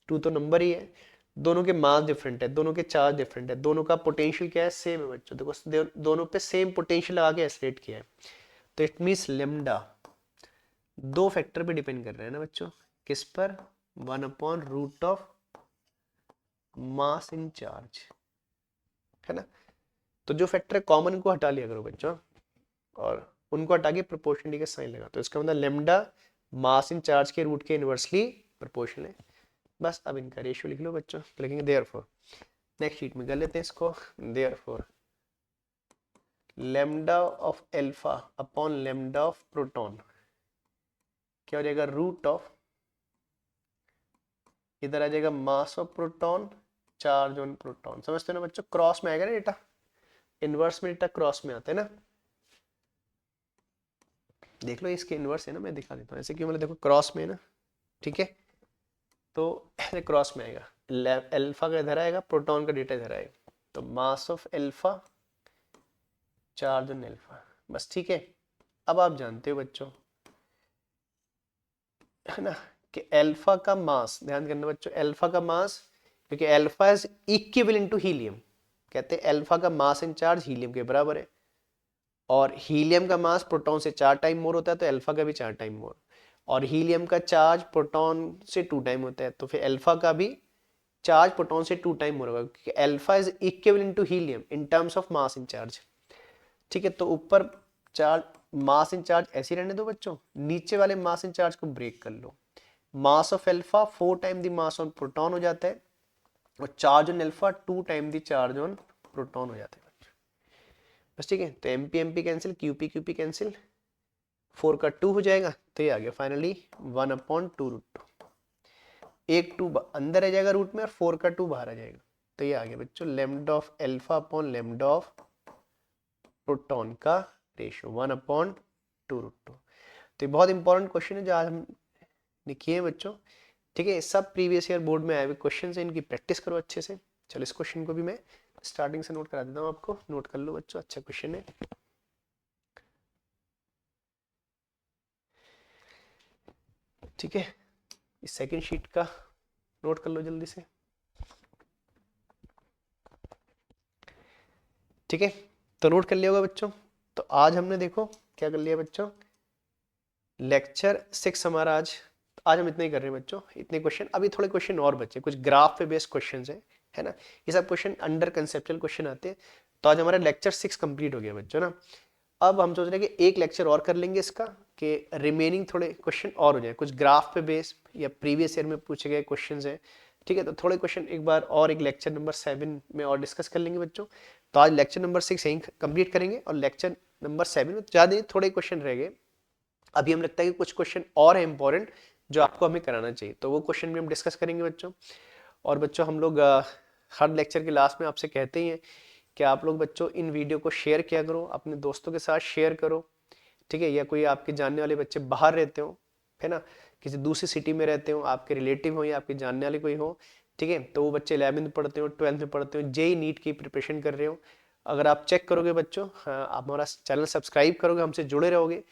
Speaker 1: 2 तो नंबर ही है, दोनों के मास डिफरेंट है, दोनों के चार्ज डिफरेंट है, दोनों का पोटेंशियल क्या है, सेम है बच्चों। देखो दोनों पे सेम पोटेंशियल लगा के एक्सलेट किया है, तो इट मींस लेमडा दो फैक्टर पे डिपेंड कर रहे हैं ना बच्चों, किस पर, 1 upon root of mass in charge, है ना। तो जो फैक्टर है कॉमन को हटा लिया करो बच्चों, और उनको हटा के प्रोपोर्शनली का साइन लगा, तो इसका मतलब लेमडा मास इन चार्ज के रूट के इनवर्सली प्रोपोर्शनल है। बस अब इनका रेशियो लिख लो बच्चों, तो लिखेंगे देयरफॉर, नेक्स्ट शीट में कर लेते हैं इसको, therefore lambda of alpha upon lambda of proton क्या हो जाएगा, रूट ऑफ, इधर आ जाएगा mass of proton charge on proton. समझते हो ना बच्चों, क्रॉस में आएगा ना डेटा, इनवर्स में डेटा क्रॉस में आता है ना, देख लो इसके इनवर्स है ना, मैं दिखा देता हूँ ऐसे क्यों, मतलब देखो क्रॉस में है ना, ठीक है, तो ऐसे क्रॉस में आएगा, एल्फा का इधर आएगा, प्रोटॉन का डेटा इधर आएगा, तो मास of alpha charge on alpha, बस ठीक है। अब आप जानते हो बच्चों है ना कि एल्फा का मास, ध्यान करना बच्चों, एल्फा का मास, क्योंकि alpha is equivalent to helium, कहते हैं एल्फा का मास इन चार्ज हीलियम के बराबर है, और हीलियम का मास प्रोटॉन से 4 टाइम मोर होता है, तो एल्फा का भी 4 टाइम मोर, और हीलियम का चार्ज प्रोटॉन से 2 टाइम होता है, तो फिर एल्फा का भी चार्ज प्रोटॉन से 2 टाइम मोर होगा, क्योंकि alpha is equivalent to helium in terms of mass in charge, ठीक है। तो ऊपर चार्ज मास इन चार्ज ऐसे रहने दो बच्चों, नीचे वाले मास इन चार्ज को ब्रेक कर लो, mass of alpha 4 time the mass on proton हो जाता है, और charge on alpha 2 time the charge on proton हो जाता है बस, ठीक है। तो m p m p cancel, q p q p cancel, 4 का 2 हो जाएगा, तो ये आ गया फाइनली 1/2√2, एक 2 अंदर आ जाएगा रूट में, और 4 का 2 बाहर आ जाएगा, तो ये आ गया बच्चों lambda of alpha upon lambda of proton का रेशियो 1/2√2। तो ये बहुत इंपॉर्टेंट क्वेश्चन है जो आज हमने किए बच्चों, ठीक है। सब प्रीवियस ईयर बोर्ड में आए हुए क्वेश्चन है, इनकी प्रैक्टिस करो अच्छे से। चलो इस क्वेश्चन को भी मैं स्टार्टिंग से नोट करा देता हूँ आपको, नोट कर लो बच्चों, अच्छा क्वेश्चन है। ठीक है, इस सेकंड शीट का नोट कर लो जल्दी से, ठीक है। तो नोट कर लिया होगा बच्चों। तो आज हमने देखो क्या कर लिया बच्चों, लेक्चर 6 हमारा आज हम इतना ही कर रहे हैं बच्चों, इतने क्वेश्चन। अभी थोड़े क्वेश्चन और बचे, कुछ ग्राफ पे बेस्ड क्वेश्चन है ना, ये सब क्वेश्चन अंडर कंसेप्चुअल क्वेश्चन आते हैं। तो आज हमारा लेक्चर 6 कंप्लीट हो गया बच्चों ना। अब हम सोच रहे हैं कि एक लेक्चर और कर लेंगे इसका, कि रिमेनिंग थोड़े क्वेश्चन और हो जाए, कुछ ग्राफ पे बेस या प्रीवियस ईयर में पूछे गए क्वेश्चन है, ठीक है। तो थोड़े क्वेश्चन एक बार और एक लेक्चर नंबर 7 में और डिस्कस कर लेंगे बच्चों। तो आज लेक्चर नंबर 6 यहीं कंप्लीट करेंगे, और लेक्चर नंबर 7 में ज़्यादा नहीं, थोड़े क्वेश्चन रह गए। अभी हम लगता है कि कुछ क्वेश्चन और है इंपॉर्टेंट जो आपको हमें कराना चाहिए, तो वो क्वेश्चन भी हम डिस्कस करेंगे बच्चों। और बच्चों हम लोग हर लेक्चर के लास्ट में आपसे कहते ही हैं कि आप लोग बच्चों इन वीडियो को शेयर किया करो, अपने दोस्तों के साथ शेयर करो, ठीक है। या कोई आपके जानने वाले बच्चे बाहर रहते हो, है ना, किसी दूसरी सिटी में रहते हो, आपके रिलेटिव हो या आपके जानने वाले कोई हो, ठीक है। तो वो बच्चे 11th में पढ़ते हो, 12th में पढ़ते हो, जेई नीट की प्रिपरेशन कर रहे हो, अगर आप चेक करोगे बच्चों, आप हमारा चैनल सब्सक्राइब करोगे, हमसे जुड़े रहोगे,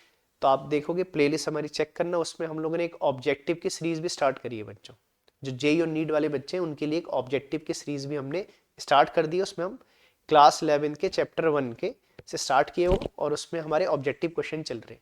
Speaker 1: तो आप देखोगे प्लेलिस्ट हमारी चेक करना, उसमें हम लोगों ने एक ऑब्जेक्टिव की सीरीज भी स्टार्ट करी है बच्चों। जो जेई और नीट वाले बच्चे हैं उनके लिए एक ऑब्जेक्टिव की सीरीज भी हमने स्टार्ट कर दी है, उसमें हम क्लास 11 के चैप्टर 1 के से स्टार्ट किए हो, और उसमें हमारे ऑब्जेक्टिव क्वेश्चन चल रहे हैं,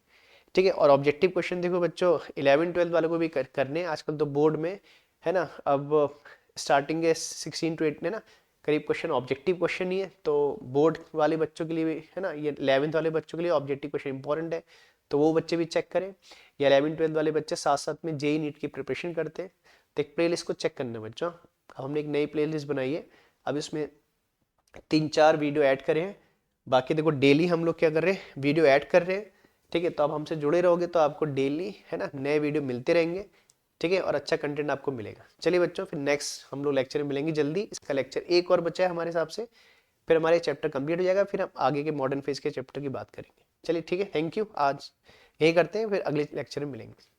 Speaker 1: ठीक है। और ऑब्जेक्टिव क्वेश्चन देखो बच्चों 11-12 वालों को भी करने आजकल तो बोर्ड में, है ना, अब स्टार्टिंग के 16 to 8 में ना करीब क्वेश्चन ऑब्जेक्टिव क्वेश्चन ही है, तो बोर्ड वाले बच्चों के लिए भी, है ना, ये 11th वाले बच्चों के लिए ऑब्जेक्टिव क्वेश्चन इंपॉर्टेंट है, तो वो बच्चे भी चेक करें। या 11-12 वाले बच्चे साथ साथ में जेई नीट की प्रिपरेशन करते हैं, तो एक प्ले लिस्ट को चेक करना बच्चों। अब हमने एक नई प्ले लिस्ट बनाई है, अब इसमें 3-4 वीडियो ऐड करे हैं, बाकी देखो डेली हम लोग क्या कर रहे हैं, वीडियो ऐड कर रहे हैं, ठीक है। तो आप हमसे जुड़े रहोगे तो आपको डेली, है ना, नए वीडियो मिलते रहेंगे, ठीक है, और अच्छा कंटेंट आपको मिलेगा। चलिए बच्चों, फिर नेक्स्ट हम लोग लेक्चर में मिलेंगे जल्दी। इसका लेक्चर एक और बचा है हमारे हिसाब से, फिर हमारे चैप्टर कंप्लीट हो जाएगा, फिर हम आगे के मॉडर्न फेज के चैप्टर की बात करेंगे। चलिए ठीक है, थैंक यू, आज यही करते हैं, फिर अगले लेक्चर में मिलेंगे।